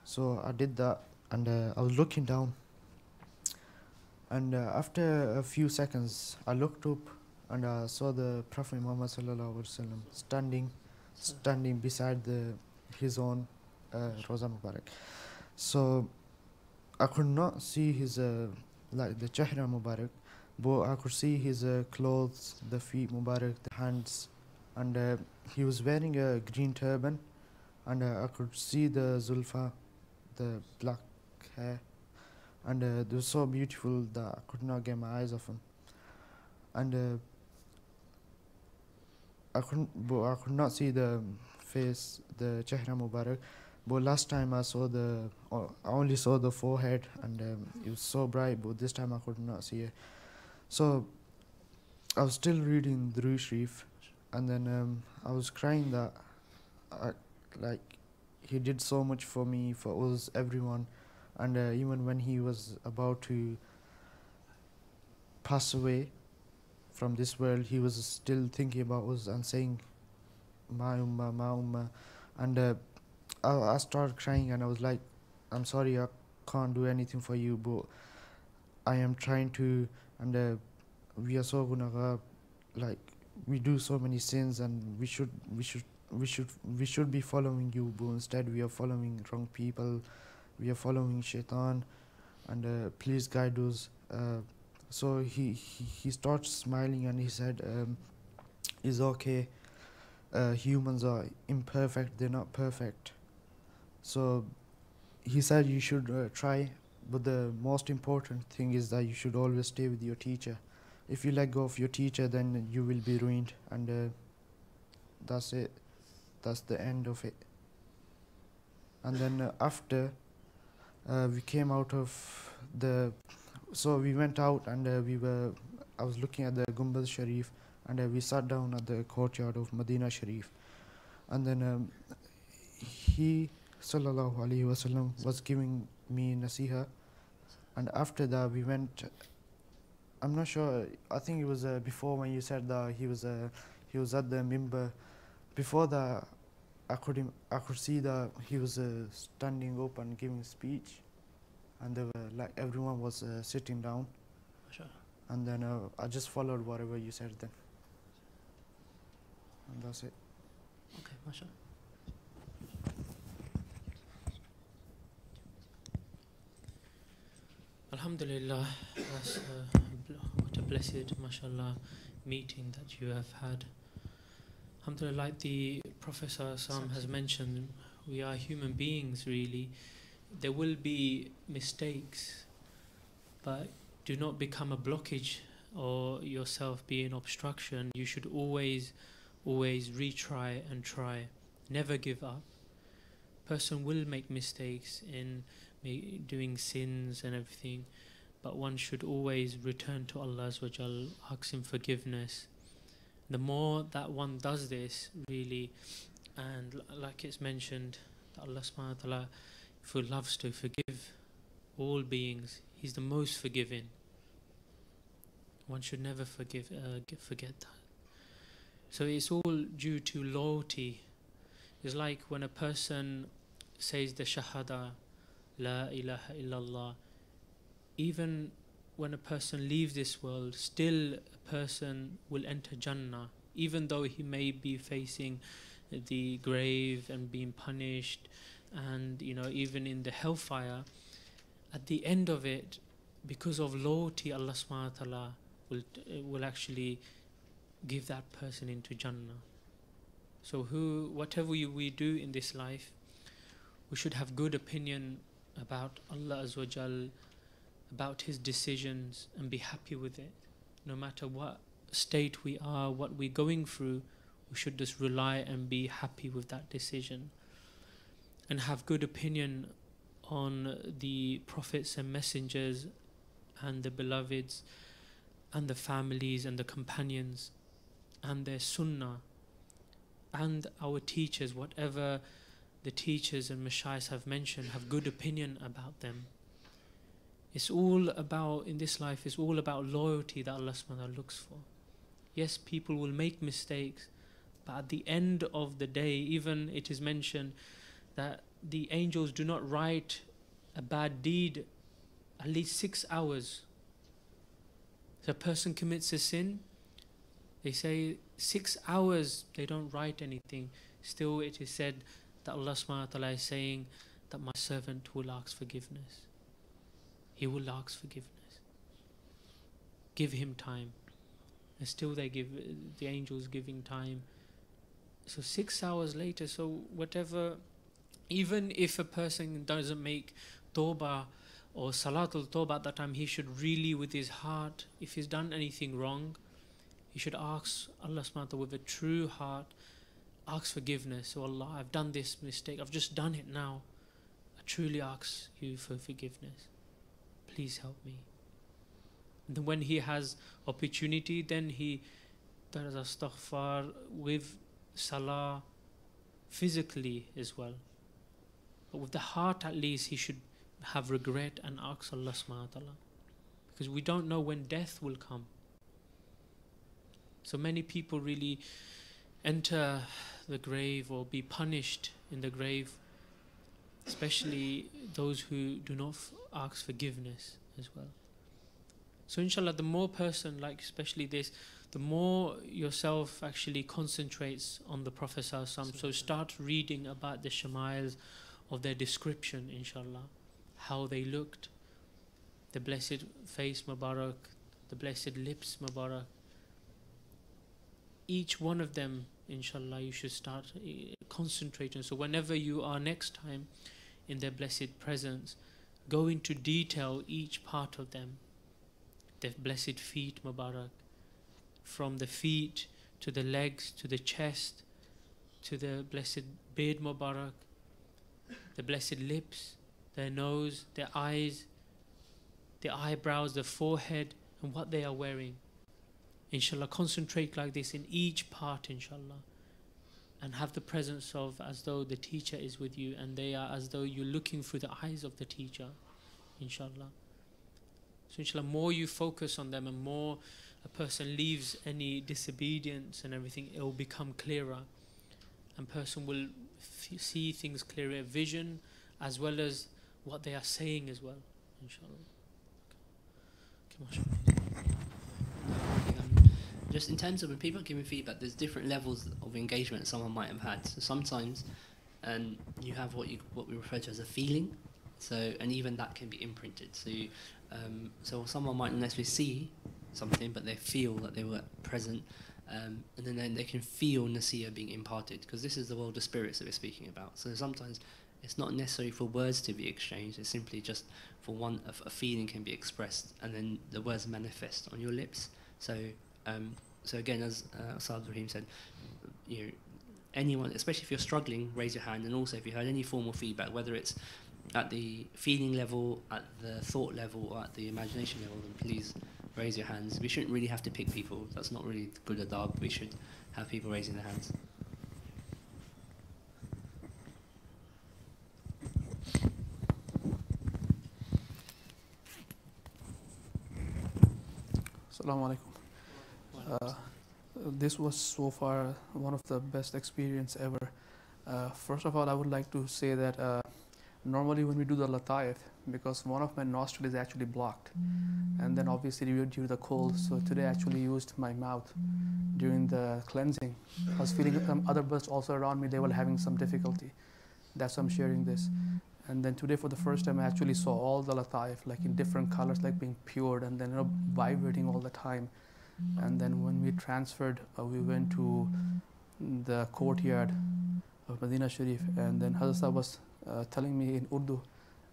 F: So I did that, and I was looking down. And after a few seconds, I looked up and I saw the Prophet Muhammad sallallahu alaihi wasallam standing beside his own Roza Mubarak. So I could not see his like the Chehra Mubarak, but I could see his clothes, the feet Mubarak, the hands. And he was wearing a green turban, and I could see the zulfa, the black hair, and they were so beautiful that I could not get my eyes off him. And I could not see the face, the Chehra Mubarak. But last time I only saw the forehead, and it was so bright. But this time I could not see it. So I was still reading the Durood Sharif. And then I was crying that like he did so much for me, for us, everyone. And even when he was about to pass away from this world, he was still thinking about us and saying, "Ma ummah, ma ummah." And I started crying, and I was like, "I'm sorry, I can't do anything for you, but I am trying to." And we are so gunagar, like, we do so many sins, and we should be following you, but instead we are following wrong people. We are following shaitan, and please guide us. So he starts smiling, and he said, "It's okay. Humans are imperfect; they're not perfect." So he said you should try, but the most important thing is that you should always stay with your teacher. If you let go of your teacher, then you will be ruined, and that's it. That's the end of it. And then after we came out of so we went out, and I was looking at the Gumbaz Sharif, and we sat down at the courtyard of Medina Sharif. And then he, sallallahu alaihi wasallam, was giving me nasiha. And after that we went, I'm not sure, I think it was before when you said that he was at the mimbar. Before that, I could see that he was standing up and giving speech, and they were like everyone was sitting down.
A: Sure.
F: And then I just followed whatever you said then, and that's it.
A: Okay, mashallah.
E: Alhamdulillah, that's a blessed, mashallah, meeting that you have had. Alhamdulillah, like the Prophet ﷺ has mentioned, we are human beings really. There will be mistakes, but do not become a blockage or yourself be an obstruction. You should always retry and try. Never give up. Person will make mistakes in doing sins and everything, but one should always return to Allah Azza wa Jal, ask Him forgiveness. The more that one does this, really, and like it's mentioned, that Allah subhanahu wa ta'ala, who loves to forgive all beings, He's the most forgiving. One should never forget that. So it's all due to loyalty. It's like when a person says the Shahada, La ilaha illallah, even when a person leaves this world, still a person will enter Jannah, even though he may be facing the grave and being punished, and even in the hellfire. At the end of it, because of loyalty, Allah subhanahu wa ta'ala will actually give that person into Jannah. So whatever we do in this life, we should have good opinion about Allah Azza wa Jal, about His decisions, and be happy with it. No matter what state we are, what we're going through, we should just rely and be happy with that decision. And have good opinion on the prophets and messengers and the beloveds and the families and the companions and their sunnah and our teachers, whatever the teachers and mashaykhs have mentioned, have good opinion about them. It's all about, in this life, it's all about loyalty that Allah subhanahu wa ta'ala looks for. Yes, people will make mistakes, but at the end of the day, even it is mentioned that the angels do not write a bad deed at least 6 hours. If a person commits a sin, they say 6 hours they don't write anything. Still it is said that Allah subhanahu wa ta'ala is saying that my servant will ask forgiveness. He will ask forgiveness. Give him time. And still the angels giving time. So 6 hours later, so whatever, even if a person doesn't make tawbah or salatul tawbah at that time, he should really with his heart, if he's done anything wrong, he should ask Allah subhanahu wa ta'ala with a true heart, ask forgiveness. So Allah, I've done this mistake, I've just done it now. I truly ask you for forgiveness. Please help me. And then when he has opportunity, then he does astaghfar with salah physically as well. But with the heart at least he should have regret and ask Allah subhanahu wa ta'ala. Because we don't know when death will come. So many people really enter the grave or be punished in the grave, especially those who do not ask forgiveness as well. So inshallah, the more person, like especially this, the more yourself actually concentrates on the Prophet sallallahu alaihi wasallam. So start reading about the shama'ils of their description, inshallah, how they looked, the blessed face Mubarak, the blessed lips Mubarak. Each one of them, inshallah, you should start concentrating. So whenever you are next time in their blessed presence, go into detail each part of them. Their blessed feet Mubarak, from the feet to the legs to the chest to the blessed beard Mubarak, the blessed lips, their nose, their eyes, the eyebrows, the forehead, and what they are wearing. Inshallah, concentrate like this in each part, inshallah, and have the presence of as though the teacher is with you and they are as though you're looking through the eyes of the teacher, inshallah. So inshallah, more you focus on them and more a person leaves any disobedience and everything, it will become clearer, and person will see things clearer, vision as well as what they are saying as well, inshallah. Okay,
A: just in terms of when people are giving feedback, there's different levels of engagement someone might have had. So sometimes you have what we refer to as a feeling. So, and even that can be imprinted. So, so someone might not necessarily see something, but they feel that they were present, and then they can feel Nasiyah being imparted, because this is the world of spirits that we're speaking about. So sometimes it's not necessary for words to be exchanged, it's simply just for one, a feeling can be expressed, and then the words manifest on your lips. So again, as Ustad Rahim said, anyone, especially if you're struggling, raise your hand, and also if you had any form of feedback, whether it's at the feeling level, at the thought level, or at the imagination level, then please raise your hands. We shouldn't really have to pick people. That's not really good adab. We should have people raising their hands.
G: Assalamu alaikum. This was so far one of the best experience ever. First of all, I would like to say that normally when we do the lataif, because one of my nostrils is actually blocked, and then obviously due to the cold, so today I actually used my mouth during the cleansing. I was feeling other birds also around me, they were having some difficulty. That's why I'm sharing this. And then today for the first time I actually saw all the lataif, like in different colors, like being pured and then vibrating all the time. And then when we transferred, we went to the courtyard of Medina Sharif, and then Hazrat Sahab was telling me in Urdu,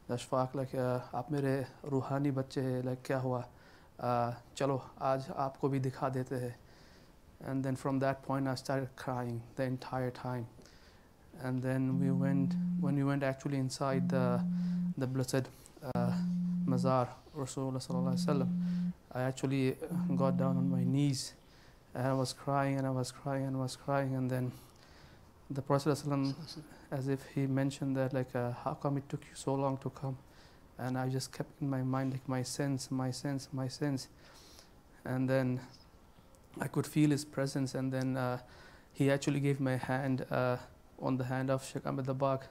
G: Ashfaq, like, aap mere ruhani bacche hai, like, kya hua? Chalo, aaj aapko bhi dikha dete hai. And then from that point I started crying the entire time. And then when we went actually inside the blessed Mazar, Rasulullah Sallallahu Alaihi Wasallam, I actually got down on my knees and I was crying and I was crying and I was crying, and then the Prophet ﷺ, as if he mentioned that, like, how come it took you so long to come? And I just kept in my mind, like, my sense. And then I could feel his presence, and then he actually gave my hand on the hand of Sheikh Ahmed Dabak,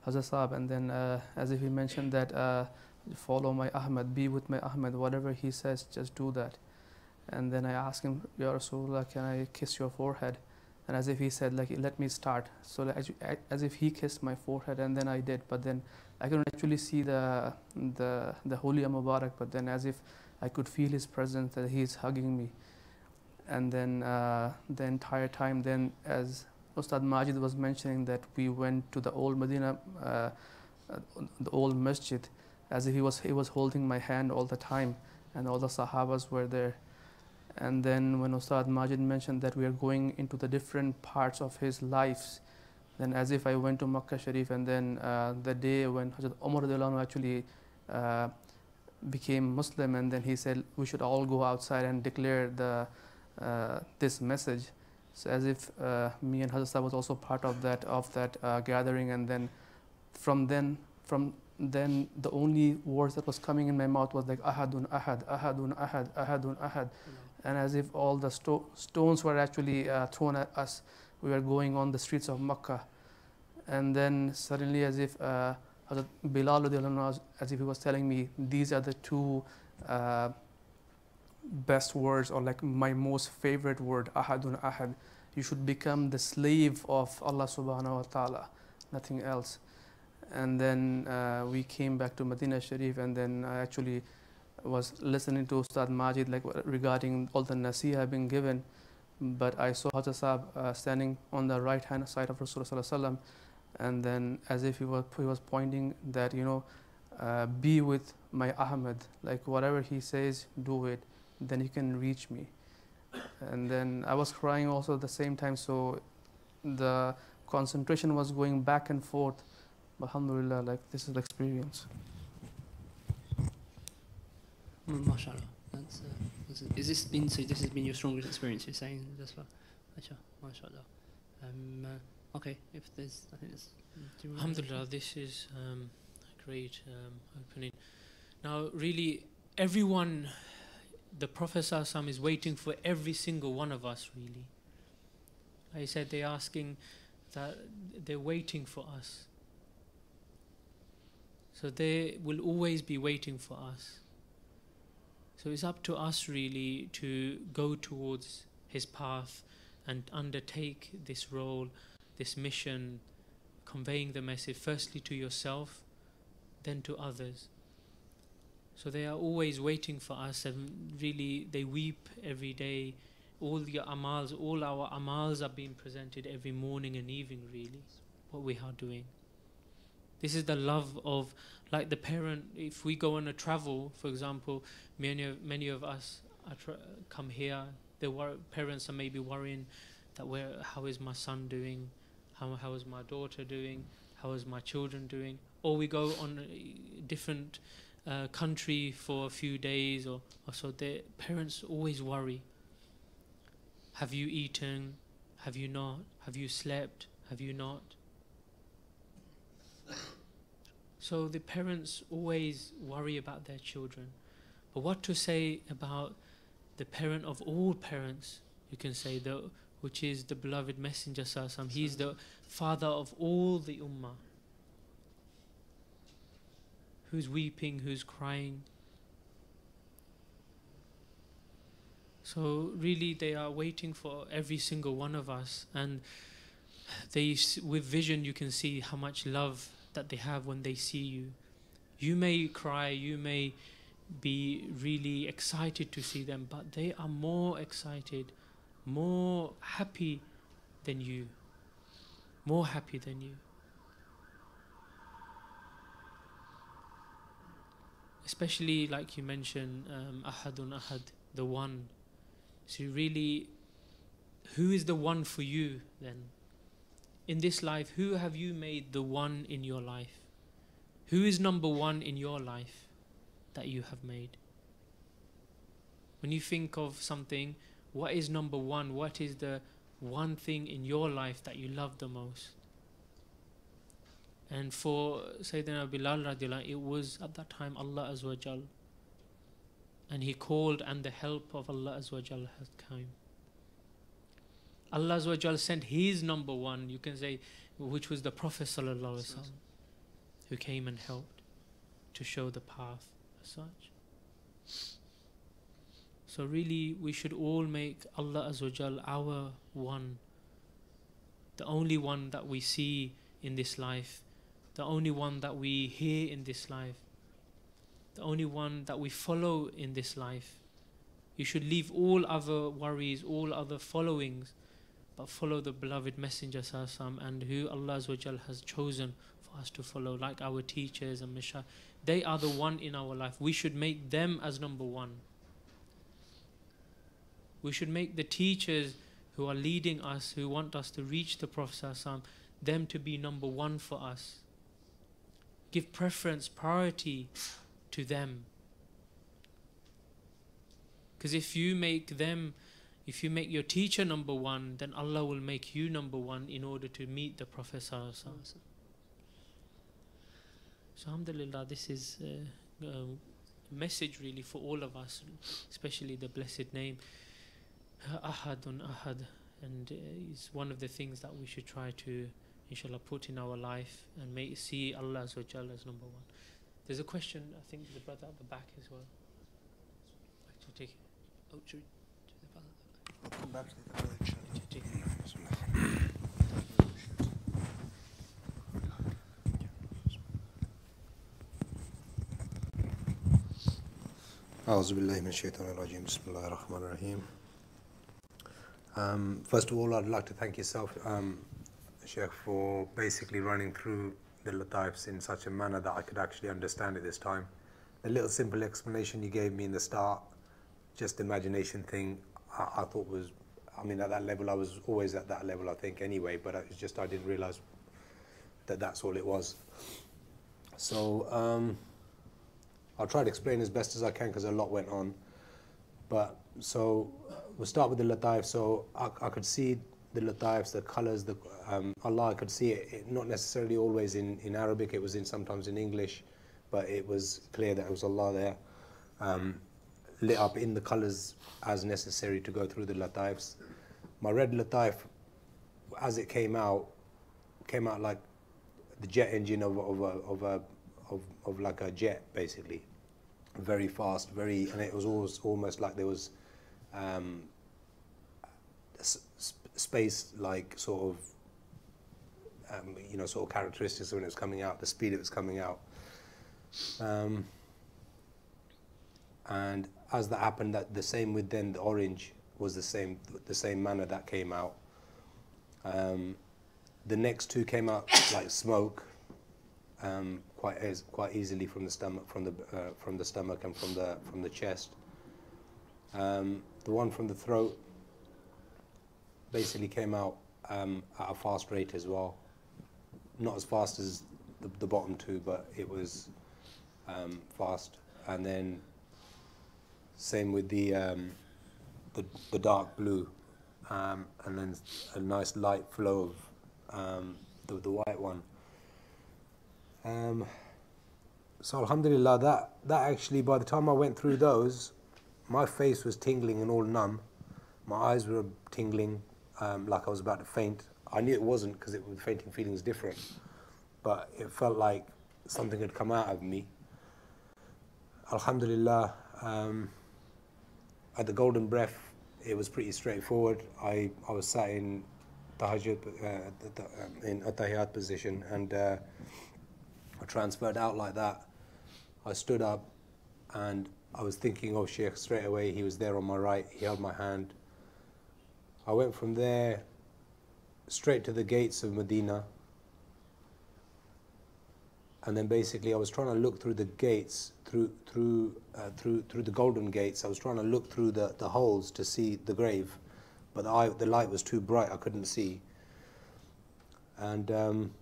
G: Hazrat Sahab, and then as if he mentioned that follow my Ahmed, be with my Ahmed, whatever he says, just do that. And then I asked him, Ya Rasulullah, can I kiss your forehead? And as if he said, like, let me start. So like, as if he kissed my forehead, and then I did, but then I couldn't actually see the Holy Mubarak, but then as if I could feel his presence, that he is hugging me. And then the entire time, then as Ustad Majid was mentioning, that we went to the old Medina, the old masjid, as if he was holding my hand all the time, and all the Sahabas were there. And then when Ustad Majid mentioned that we are going into the different parts of his lives, then as if I went to Makkah Sharif, and then the day when Hazrat Umar radiallahu anhu actually became Muslim, and then he said we should all go outside and declare this message. So as if me and Hazrat Sahib was also part of that gathering, and then from then the only words that was coming in my mouth was like Ahadun Ahad, Ahadun Ahad, Ahadun Ahad. And as if all the stones were actually thrown at us, we were going on the streets of Makkah. And then suddenly, as if Hazrat Bilal, as if he was telling me, these are the two best words, or like my most favorite word, Ahadun Ahad. You should become the slave of Allah subhanahu wa ta'ala, nothing else. And then we came back to Medina Sharif, and then I actually was listening to Ustad Majid, like, regarding all the nasihah being given. But I saw Hazrat Sahab standing on the right hand side of Rasulullah Sallallahu Alaihi Wasallam, and then as if he was pointing that, be with my Ahmed, like whatever he says, do it, then he can reach me. And then I was crying also at the same time, so the concentration was going back and forth. Alhamdulillah, like, this is the experience.
A: MashaAllah. This has been your strongest experience, you're saying? That's what, MashaAllah. Okay, if there's, I think there's.
E: Alhamdulillah, this is a great opening. Now, really, everyone, the Prophet ﷺ is waiting for every single one of us, really. Like I said, they're asking that, they're waiting for us. So they will always be waiting for us. So it's up to us really to go towards his path and undertake this role, this mission, conveying the message firstly to yourself, then to others. So they are always waiting for us, and really they weep every day. All the amals, all our amals are being presented every morning and evening, really, what we are doing. This is the love of, like the parent, if we go on a travel, for example, many of us come here, parents are maybe worrying that how is my son doing, how is my daughter doing, how is my children doing, or we go on a different country for a few days or so. The parents always worry. Have you eaten? Have you not? Have you slept? Have you not? So the parents always worry about their children. But what to say about the parent of all parents, you can say, which is the beloved Messenger Sallallahu Alaihi Wasallam. He's the father of all the ummah. Who's weeping, who's crying. So really they are waiting for every single one of us, and with vision you can see how much love that they have when they see you. You may cry, you may be really excited to see them, but they are more excited, more happy than you. More happy than you. Especially like you mentioned, Ahadun Ahad, the one. So really, who is the one for you then? In this life, who have you made the one in your life? Who is number one in your life that you have made? When you think of something, what is number one? What is the one thing in your life that you love the most? And for Sayyidina Bilal radiallahu, it was at that time Allah Azza wa Jal. And he called, and the help of Allah Azza wa Jal has come. Allah Azza wa Jal sent his number one, you can say, which was the Prophet Sallallahu Alaihi Wasallam, who came and helped to show the path as such. So really, we should all make Allah Azza wa Jal our one, the only one that we see in this life, the only one that we hear in this life, the only one that we follow in this life. You should leave all other worries, all other followings, but follow the beloved Messenger Sallallahu Alaihi Wasallam, and who Allah Azza wa Jal has chosen for us to follow, like our teachers and Mishah. They are the one in our life. We should make them as number one. We should make the teachers who are leading us, who want us to reach the Prophet Sallallahu Alaihi Wasallam, them to be number one for us. Give preference, priority to them. Because if you make your teacher number one, then Allah will make you number one in order to meet the Prophet Sallallahu Alaihi Wasallam. So alhamdulillah, this is a message really for all of us, especially the blessed name Ahadun Ahad, and it's one of the things that we should try to inshallah put in our life and see Allah Azza wa Jalla as number one. There's a question, I think the brother at the back as well. Actually, take it. Oh, should we do the brother?
B: I'll come back to the brother, inshallah.
E: Take it.
C: أعوذ بالله من الشيطان الرجيم بسم الله الرحمن الرحيم. First of all, I'd like to thank yourself, Sheikh, for basically running through the Lataifs in such a manner that I could actually understand it this time. The little simple explanation you gave me in the start, just imagination thing, I thought was, I mean, at that level, I was always at that level, I think, anyway, but it's just I didn't realize that that's all it was. So, I'll try to explain as best as I can because a lot went on. But, so, we'll start with the Lataif. So, I could see the Lataifs, the colors, Allah, I could see it not necessarily always in Arabic, it was sometimes in English, but it was clear that it was Allah there, lit up in the colors as necessary to go through the Lataifs. My red Lataif, as it came out like the jet engine of like a jet, basically. Very fast, and it was almost like there was space like sort of sort of characteristics when it was coming out, the speed it was coming out. And as that happened, that the same with then the orange was the same manner that came out. The next two came out like smoke, quite easily from the stomach, from the stomach and from the chest. The one from the throat basically came out at a fast rate as well. Not as fast as the bottom two, but it was fast. And then same with the dark blue, and then a nice light flow of the white one. So alhamdulillah, that actually, by the time I went through those, my face was tingling and all numb. My eyes were tingling, like I was about to faint. I knew it wasn't, because the fainting feeling is different, but it felt like something had come out of me. Alhamdulillah, at the golden breath, it was pretty straightforward. I was sat in tahajjud, in attahiyat position, and I transferred out like that. I stood up and I was thinking of Shaykh straight away. He was there on my right, he held my hand. I went from there straight to the gates of Medina, and then basically I was trying to look through the gates, through the golden gates. I was trying to look through the holes to see the grave, but the light was too bright, I couldn't see. And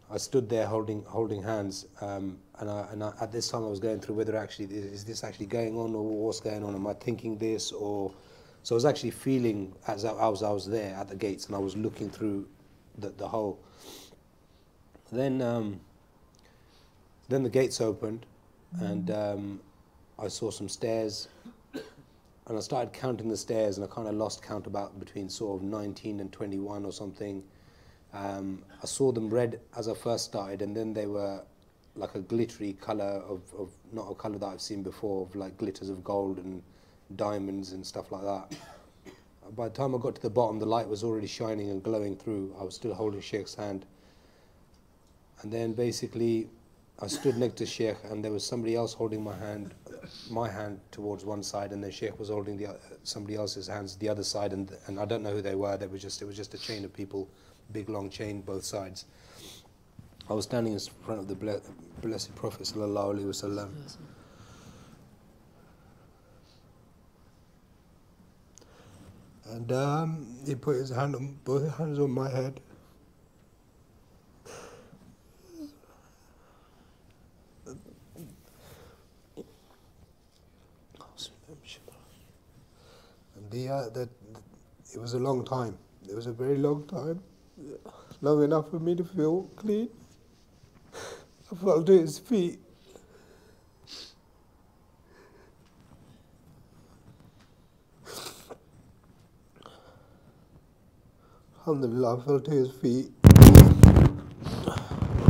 C: I stood there holding hands, and at this time I was going through whether actually, is this actually going on, or what's going on? Am I thinking this? Or so I was actually feeling as I was there at the gates, and I was looking through the hole. Then the gates opened, and I saw some stairs, and I started counting the stairs, and I kind of lost count, about between sort of 19 and 21 or something. I saw them red as I first started, and then they were like a glittery colour of not a colour that I've seen before, of like glitters of gold and diamonds and stuff like that. By the time I got to the bottom, the light was already shining and glowing through. I was still holding Sheikh's hand. And then basically I stood next to Sheikh, and there was somebody else holding my hand towards one side, and then Sheikh was holding somebody else's hands the other side, and I don't know who they were. It was just a chain of people, big long chain both sides. I was standing in front of the blessed Prophet sallallahu alaihi wasallam. And he put his hand on, both hands on my head. And it was a long time. It was a very long time. Long enough for me to feel clean. I fell to his feet. Alhamdulillah, I fell to his feet. I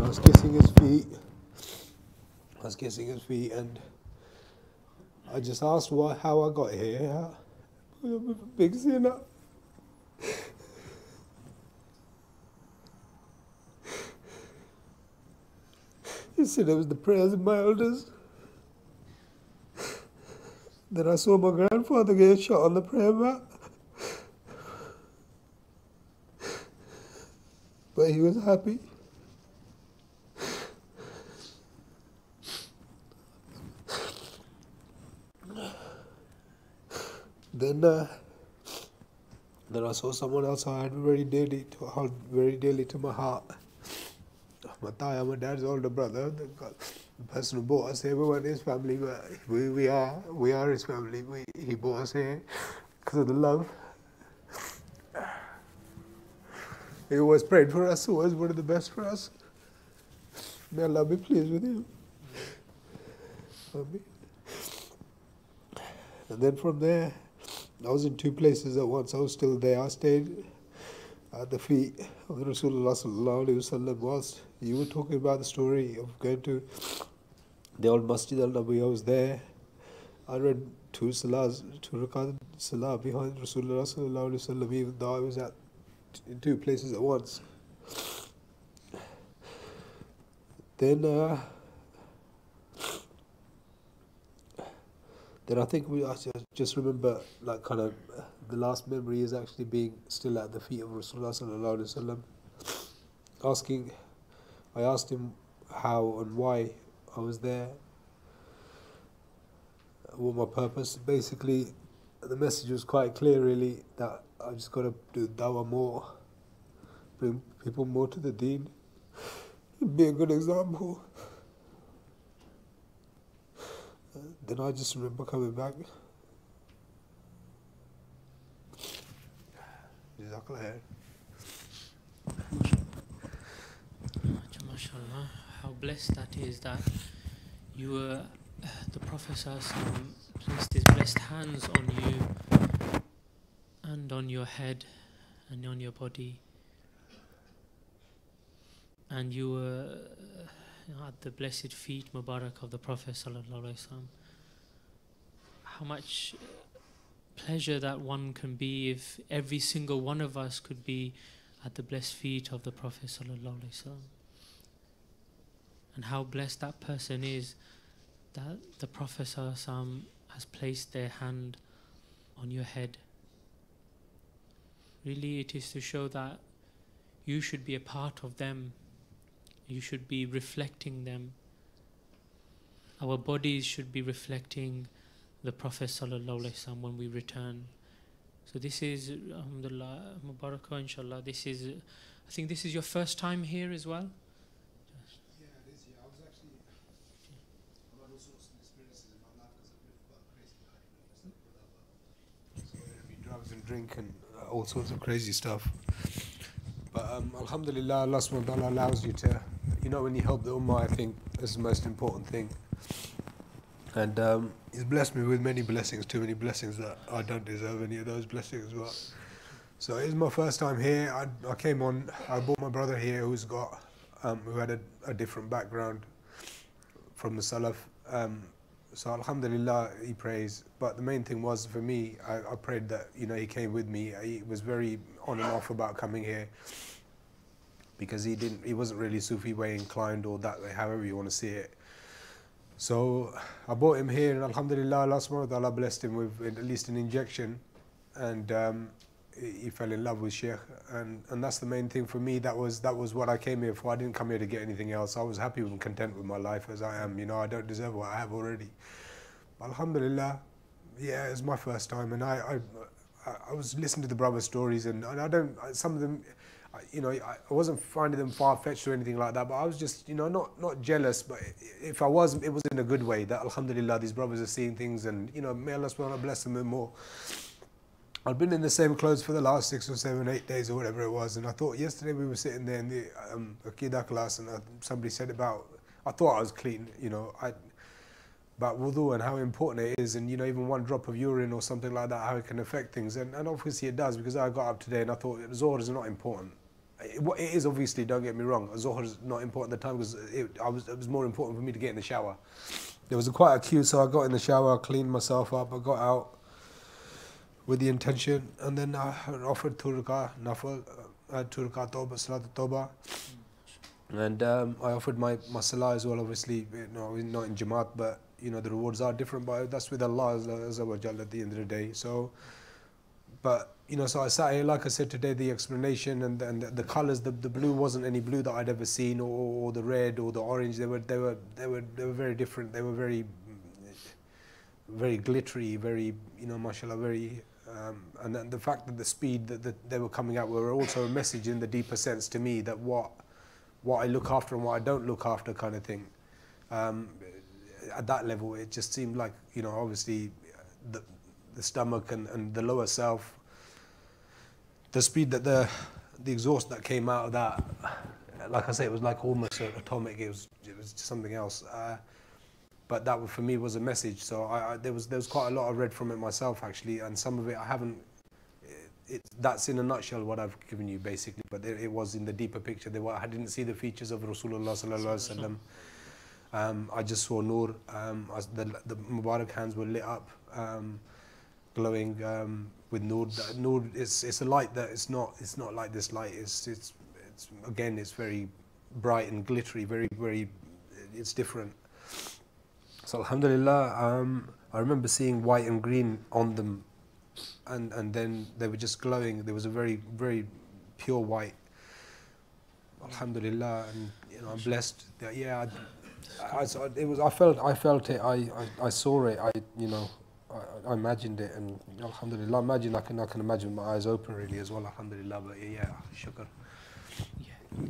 C: was kissing his feet. And I just asked how I got here. I'm a big sinner. He said it was the prayers of my elders. Then I saw my grandfather get shot on the prayer mat. But he was happy. Then I saw someone else I had very dearly to my heart. My dad's older brother, the person who brought us here. We weren't his family, but we are his family. He brought us here because of the love. He always prayed for us, always wanted the best for us. May Allah be pleased with him. Amen. And then from there, I was in two places at once. I was still there. I stayed at the feet of Rasulullah sallallahu alaihi wasallam whilst you were talking about the story of going to the old Masjid al-Nabi. I was there. I read two rakat salah behind Rasulullah sallallahu alaihi wasallam, even though I was in two places at once. Then Then I think I just remember, like, kind of the last memory is actually being still at the feet of Rasulullah sallallahu alaihi wasallam, I asked him how and why I was there, what my purpose. Basically, the message was quite clear, really, that I just got to do dawah more, bring people more to the deen, be a good example. Then I just remember coming back. Jazakallah.
E: MashaAllah, how blessed that is that you were, the Prophet ﷺ placed his blessed hands on you and on your head and on your body, and you were at the blessed feet Mubarak of the Prophet ﷺ. How much pleasure that one can be if every single one of us could be at the blessed feet of the Prophet ﷺ. And how blessed that person is that the Prophet ﷺ has placed their hand on your head. Really, it is to show that you should be a part of them. You should be reflecting them. Our bodies should be reflecting the Prophet ﷺ when we return. So this is, alhamdulillah, Mubarakah, inshallah. This is, I think this is your first time here as well?
C: Yeah, it is. Yeah, I was actually, I've had all sorts of experiences in my life because I've lived quite a crazy life. So there'd be drugs and drink and all sorts of crazy stuff. But alhamdulillah, Allah subhanahu wa ta'ala allows you to, when you help the ummah, I think that's the most important thing. And He's blessed me with many blessings, too many blessings that I don't deserve any of those blessings as well. So it is my first time here. I came on, I brought my brother here who had a different background from the Salaf. So alhamdulillah, he prays. But the main thing was for me, I prayed that, he came with me. He was very on and off about coming here because he wasn't really Sufi way inclined, or that way, however you want to see it. So I brought him here, and alhamdulillah, Allah subhanahu wa ta'ala blessed him with at least an injection, and he fell in love with Sheikh, and that's the main thing for me. That was what I came here for. I didn't come here to get anything else. I was happy and content with my life as I am. I don't deserve what I have already. Alhamdulillah, yeah, it's my first time, and I was listening to the brothers' stories, and some of them, I wasn't finding them far-fetched or anything like that, but I was just, not jealous, but if I was, it was in a good way, that alhamdulillah, these brothers are seeing things, and, may Allah subhanahu wa ta'ala bless them more. I'd been in the same clothes for the last 6 or 7, 8 days or whatever it was, and I thought yesterday we were sitting there in the Aqidah class, and somebody said I thought I was clean, about wudu and how important it is, and even one drop of urine or something like that, how it can affect things, and obviously it does, because I got up today and I thought Zohar is not important. It is obviously, don't get me wrong, Zohar is not important at the time, because it was more important for me to get in the shower. There was quite a queue, so I got in the shower, cleaned myself up, I got out with the intention, and then I offered Turqa Nafal, Turqa Tawbah, Salat Tawbah, and I offered my Salah as well, obviously, not in Jamaat, but the rewards are different, but that's with Allah Azza wa Jalla at the end of the day. So, but so I sat here, like I said today, the explanation and the colours, the blue wasn't any blue that I'd ever seen, or the red or the orange. They were very different. They were very, very glittery, very mashallah, very. And then the fact that the speed that they were coming out were also a message in the deeper sense to me, that what I look after and what I don't look after, kind of thing. At that level, it just seemed like, obviously the stomach and the lower self, the speed that the exhaust that came out of that, like I say, it was like almost atomic. It was just something else. But that for me was a message. So there was quite a lot I read from it myself, actually, and some of it I haven't. That's in a nutshell what I've given you, basically. But it was in the deeper picture. I didn't see the features of Rasulullah sallallahu alaihi wasallam. I just saw Noor. The Mubarak hands were lit up, glowing with Noor. Noor it's a light that it's not like this light. It's again, it's very bright and glittery. Very, very, it's different. So alhamdulillah, I remember seeing white and green on them, and then they were just glowing. There was a very, very pure white. Alhamdulillah, and you know, I'm blessed. That, yeah, it was. I felt it. I saw it. I imagined it, and alhamdulillah, I can imagine my eyes open really as well. Alhamdulillah, but yeah, shukr.
E: Yeah.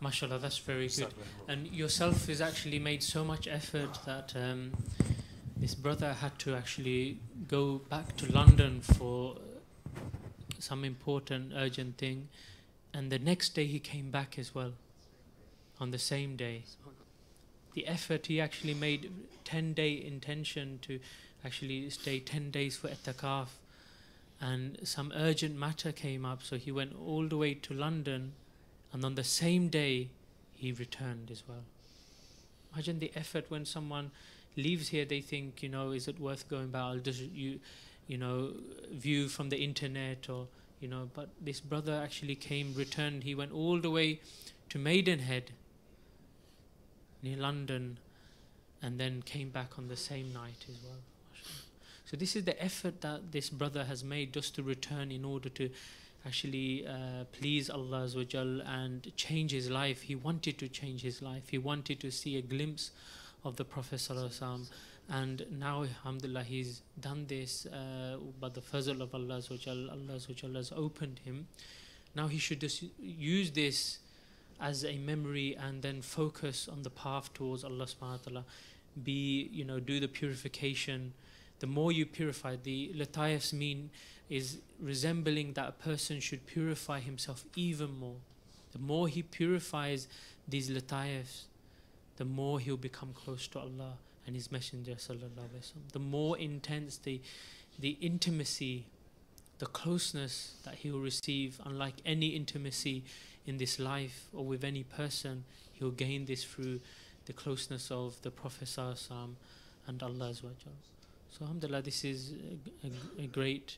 E: MashaAllah, that's very good. And yourself has actually made so much effort that this brother had to actually go back to London for some important, urgent thing. And the next day he came back as well, on the same day. The effort he actually made, 10-day intention to actually stay 10 days for itikaf. And some urgent matter came up, so he went all the way to London. And on the same day, he returned as well. Imagine the effort when someone leaves here, they think, is it worth going back? I'll just, view from the internet or, but this brother actually returned. He went all the way to Maidenhead, near London, and then came back on the same night as well. So this is the effort that this brother has made just to return in order to actually please Allah Azza wa Jal and change his life. He wanted to change his life. He wanted to see a glimpse of the Prophet Sallallahu Alaihi Wasallam. And now, alhamdulillah, he's done this by the fazl of Allah Azza wa Jal. Allah Azza wa Jal has opened him. Now he should just use this as a memory and then focus on the path towards Allah subhanahu wa ta'ala. Do the purification. The more you purify, the lataifs mean is resembling that a person should purify himself even more. The more he purifies these lataifs, the more he'll become close to Allah and His Messenger sallallahu alaihi wasallam. The more intense the intimacy, the closeness that he will receive, unlike any intimacy in this life or with any person, he'll gain this through the closeness of the Prophet sallallahu alaihi wasallam and Allah Azza wa Jal. So alhamdulillah, this is a great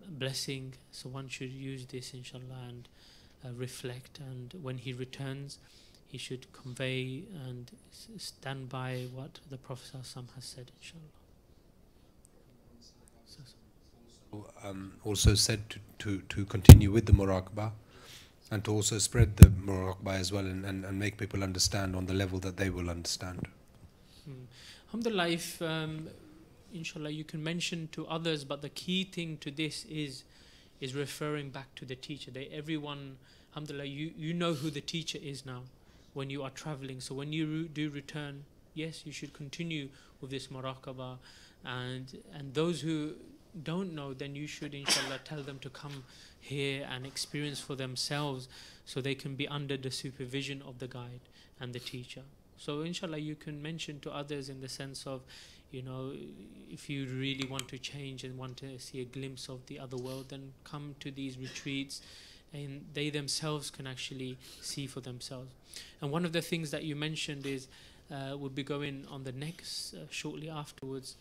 E: blessing. So one should use this inshallah and reflect, and when he returns he should convey and stand by what the Prophet ﷺ has said, inshallah.
C: Also said to continue with the muraqabah and to also spread the muraqabah as well, and make people understand on the level that they will understand.
E: Alhamdulillah, if inshallah you can mention to others, but the key thing to this is referring back to the teacher. Everyone, alhamdulillah, you know who the teacher is now when you are traveling. So when you do return, yes, you should continue with this muraqabah, and those who don't know, then you should inshallah tell them to come here and experience for themselves, so they can be under the supervision of the guide and the teacher. So inshallah you can mention to others in the sense of, if you really want to change and want to see a glimpse of the other world, then come to these retreats and they themselves can actually see for themselves. And one of the things that you mentioned is we'll be going on the next, shortly afterwards,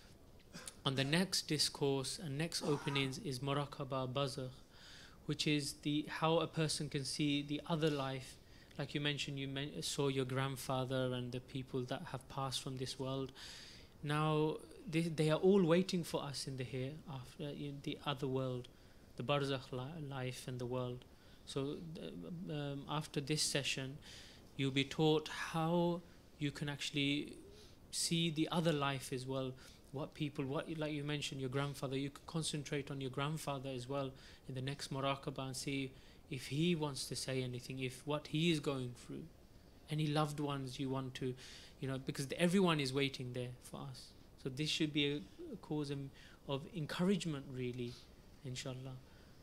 E: on the next discourse and next openings is Muraqabah Barzakh, which is how a person can see the other life. Like you mentioned, you saw your grandfather and the people that have passed from this world. Now they are all waiting for us in the here, after in the other world, the Barzakh life and the world. So after this session, you'll be taught how you can actually see the other life as well. Like you mentioned, your grandfather, you could concentrate on your grandfather as well in the next muraqabah and see if he wants to say anything, if what he is going through, any loved ones you want to, because everyone is waiting there for us. So this should be a cause of encouragement, really, inshallah.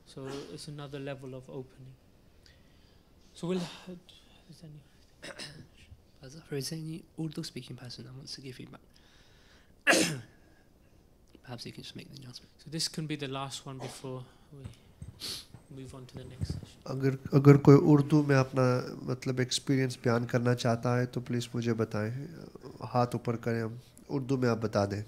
E: So it's another level of opening. So is
A: there any Urdu speaking person that wants to give feedback? Perhaps you can just make the announcement.
E: So this can be the last one before we move on to the next session.
B: अगर कोई उर्दू में अपना मतलब experience बयान करना चाहता है तो प्लीज़ मुझे बताएं, हाथ ऊपर करें, हम उर्दू में आप बता दें.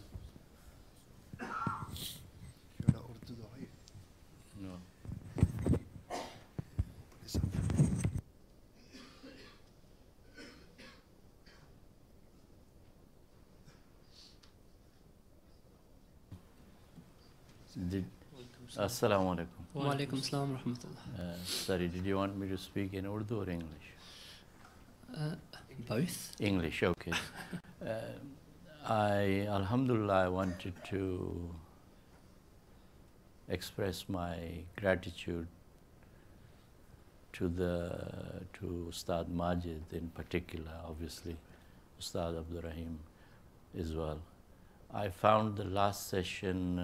H: Assalamu alaikum.
A: Wa alaikum assalam wa rahmatullah.
H: Sorry, did you want me to speak in Urdu or English?
A: Both.
H: English, okay. Alhamdulillah, I wanted to express my gratitude to Ustad Majid in particular, obviously, Ustad Abdul Rahim as well. I found the last session,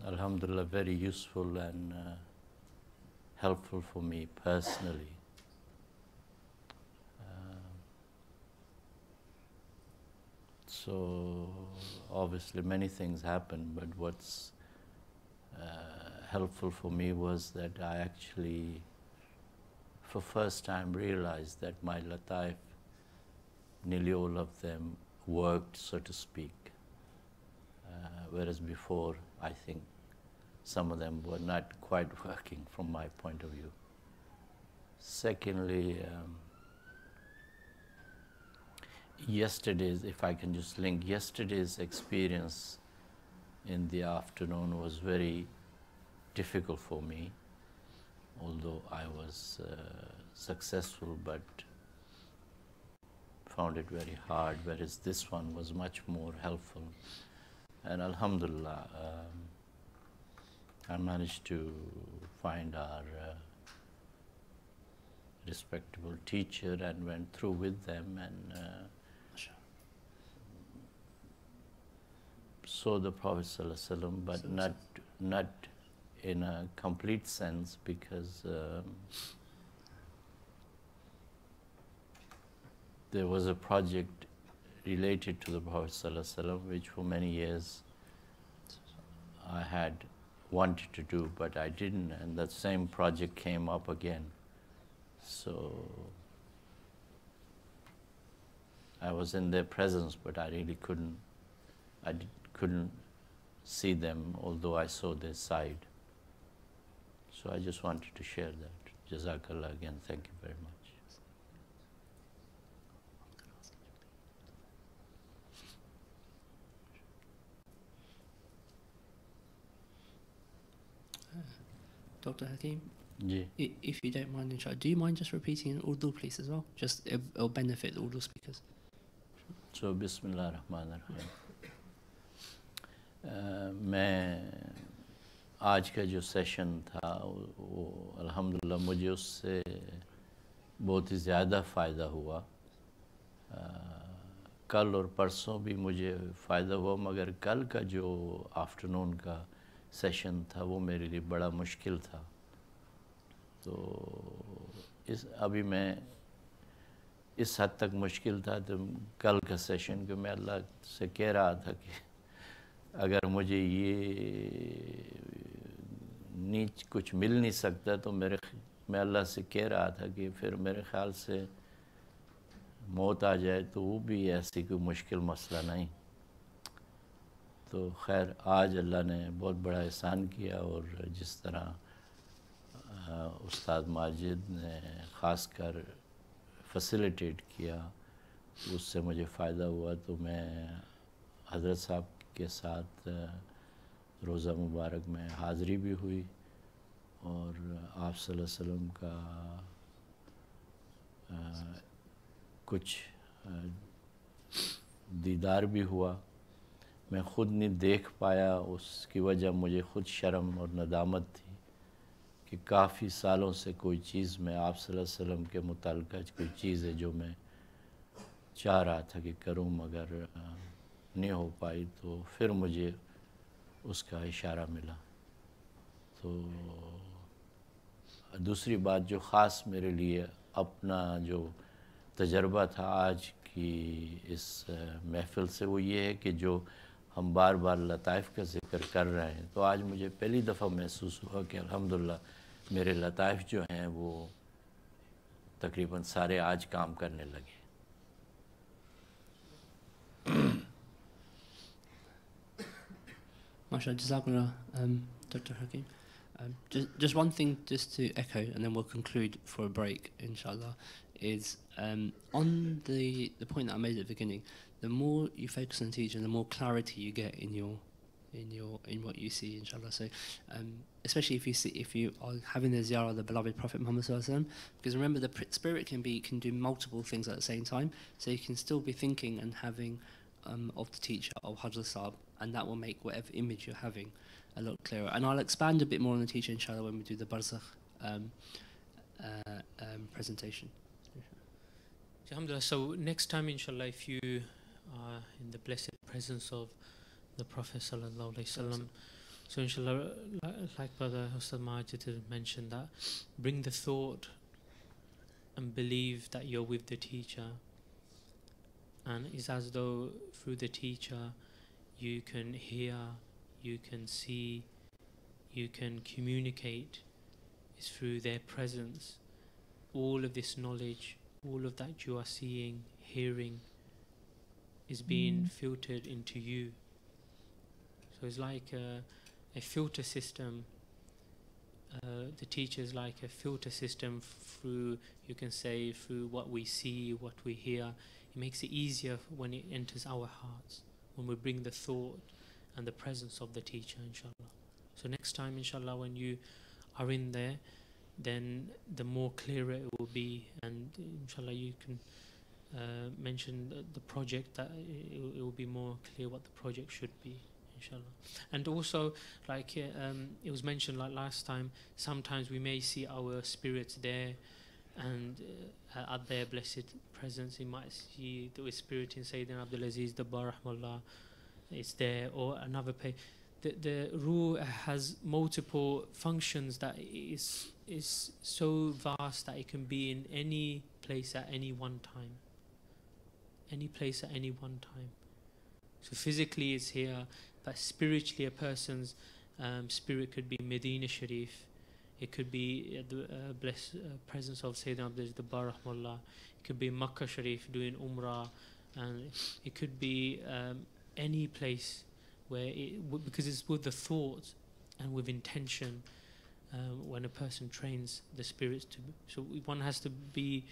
H: alhamdulillah, very useful and helpful for me personally. So obviously many things happened, but what's helpful for me was that I actually, for first time, realized that my lataif, nearly all of them worked, so to speak. Whereas before, I think some of them were not quite working from my point of view. Secondly, yesterday's, if I can just link, yesterday's experience in the afternoon was very difficult for me, although I was successful, but found it very hard, whereas this one was much more helpful. And alhamdulillah, I managed to find our respectable teacher and went through with them and saw the Prophet ﷺ, but not in a complete sense, because there was a project related to the Prophet ﷺ, which for many years I had wanted to do, but I didn't, and that same project came up again. So I was in their presence, but I really couldn't see them, although I saw their side. So I just wanted to share that. Jazakallah again, thank you very much.
A: Dr. Hakim,
H: Yeah.
A: if you don't mind, inshallah, do you mind just repeating in Urdu, please, as well? Just it'll benefit the Urdu speakers.
H: So, Bismillah ar-Rahman ar-Rahim. मैं आज का जो session था वो अल्हम्दुलिल्लाह मुझे उससे बहुत ही ज़्यादा फ़ायदा हुआ. कल और परसों भी मुझे फ़ायदा हुआ, मगर कल का जो आफ्टरनून का सेशन था वो मेरे लिए बड़ा मुश्किल था. तो अभी मैं इस हद तक मुश्किल था तो कल का सेशन को मैं अल्लाह से कह रहा था कि अगर मुझे ये नीच कुछ मिल नहीं सकता तो मैं अल्लाह से कह रहा था कि फिर मेरे ख़्याल से मौत आ जाए तो वो भी ऐसी कोई मुश्किल मसला नहीं. तो खैर आज अल्लाह ने बहुत बड़ा एहसान किया, और जिस तरह उस्ताद माजिद ने ख़ासकर फैसिलिटेट किया उससे मुझे फ़ायदा हुआ. तो मैं हज़रत साहब के साथ रोज़ा मुबारक में हाज़री भी हुई और आप सल्लल्लाहु अलैहि वसल्लम का कुछ दीदार भी हुआ. मैं ख़ुद नहीं देख पाया, उसकी वजह मुझे ख़ुद शर्म और नदामत थी कि काफ़ी सालों से कोई चीज़ मैं आप सल्लल्लाहु अलैहि वसल्लम के मुताल्लिक़ कोई चीज़ है जो मैं चाह रहा था कि करूं, मगर नहीं हो पाई. तो फिर मुझे उसका इशारा मिला. तो दूसरी बात जो ख़ास मेरे लिए अपना जो तजर्बा था आज की इस महफ़िल से, वो ये है कि जो हम बार बार लताइफ़ का ज़िक्र कर रहे हैं, तो आज मुझे पहली दफ़ा महसूस हुआ कि अल्हम्दुलिल्लाह मेरे लताइफ़ जो हैं वो तकरीबन सारे आज काम करने लगे.
A: MashaAllah, Jazakallah, Dr. Hakim. Just one thing just to echo, and then we'll conclude for a break, inshallah, is on the point that I made at the beginning, the more you focus on teaching, the more clarity you get in your in what you see, inshallah. So especially if you are having the ziyarah of the beloved Prophet Muhammad sallallahu alaihi wasallam, because remember the spirit can do multiple things at the same time, so you can still be thinking and having of the teacher, of Hajj Sahib, and that will make whatever image you're having a lot clearer. And I'll expand a bit more on the teacher, inshallah, when we do the Barzakh presentation.
E: Alhamdulillah. So next time, inshallah, if you are in the blessed presence of the Prophet sallallahu alaihi wasallam, so inshallah, like Brother Ustad Majid has mentioned, that bring the thought and believe that you're with the teacher, and it's as though through the teacher you can hear, you can see, you can communicate. It's through their presence. All of this knowledge, all of that you are seeing, hearing, is being filtered into you. So it's like a filter system. The teacher is like a filter system through, you can say, through what we see, what we hear. It makes it easier when it enters our hearts, when we bring the thought and the presence of the teacher, inshallah. So next time, inshallah, when you are in there, then the more clearer it will be, and inshallah you can mention the project, that it will be more clear what the project should be, inshallah. And also, like it was mentioned like last time, sometimes we may see our spirits there, and at their blessed presence, you might see the spirit in Sayyidina Abdul Aziz Dabbar Rahmallah, it's there, or another place. The ruh has multiple functions that is so vast that it can be in any place at any one time. Any place at any one time. So physically it's here, but spiritually a person's spirit could be Medina Sharif. It could be the blessed presence of Sayyidina Abdul Dabbar Rahmallah. It could be Makkah Sharif doing Umrah, and it could be any place where because it's with the thought and with intention. When a person trains the spirits so one has to be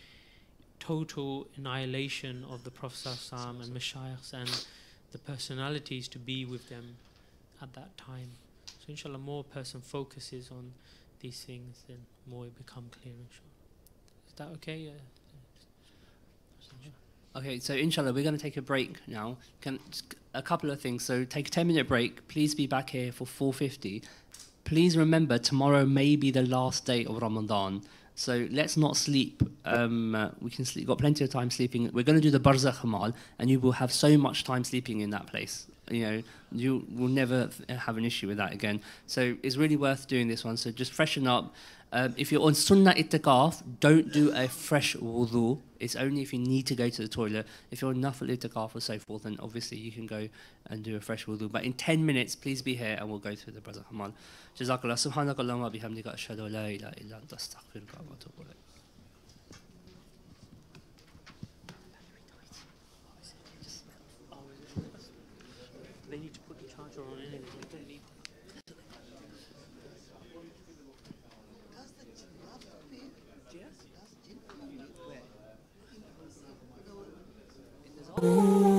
E: total annihilation of the Prophet ﷺ and Mashayikhs and the personalities to be with them at that time. So inshallah, more a person focuses on these things, then more it become clear, inshallah. Is that okay?
A: Okay, so inshallah, we're going to take a break now. A couple of things. So take a 10-minute break. Please be back here for 4:50. Please remember, tomorrow may be the last day of Ramadan. So let's not sleep. We can sleep. Got plenty of time sleeping. We're going to do the Barzakh Amal, and you will have so much time sleeping in that place. You know, you will never have an issue with that again. So it's really worth doing this one. So just freshen up. If you're on Sunnah Itikaf, don't do a fresh wudu. It's only if you need to go to the toilet. If you're on Nafil Itikaf or so forth, then obviously you can go and do a fresh wudu. But in 10 minutes, please be here and we'll go through the Barzakh Amal. Jazakallah. Subhanakallahumma bihamdika ashhadu an la ilaha illa anta astaghfiruka wa atubu ilayk.
E: They need to put the charger on anyway. They don't need
A: Where?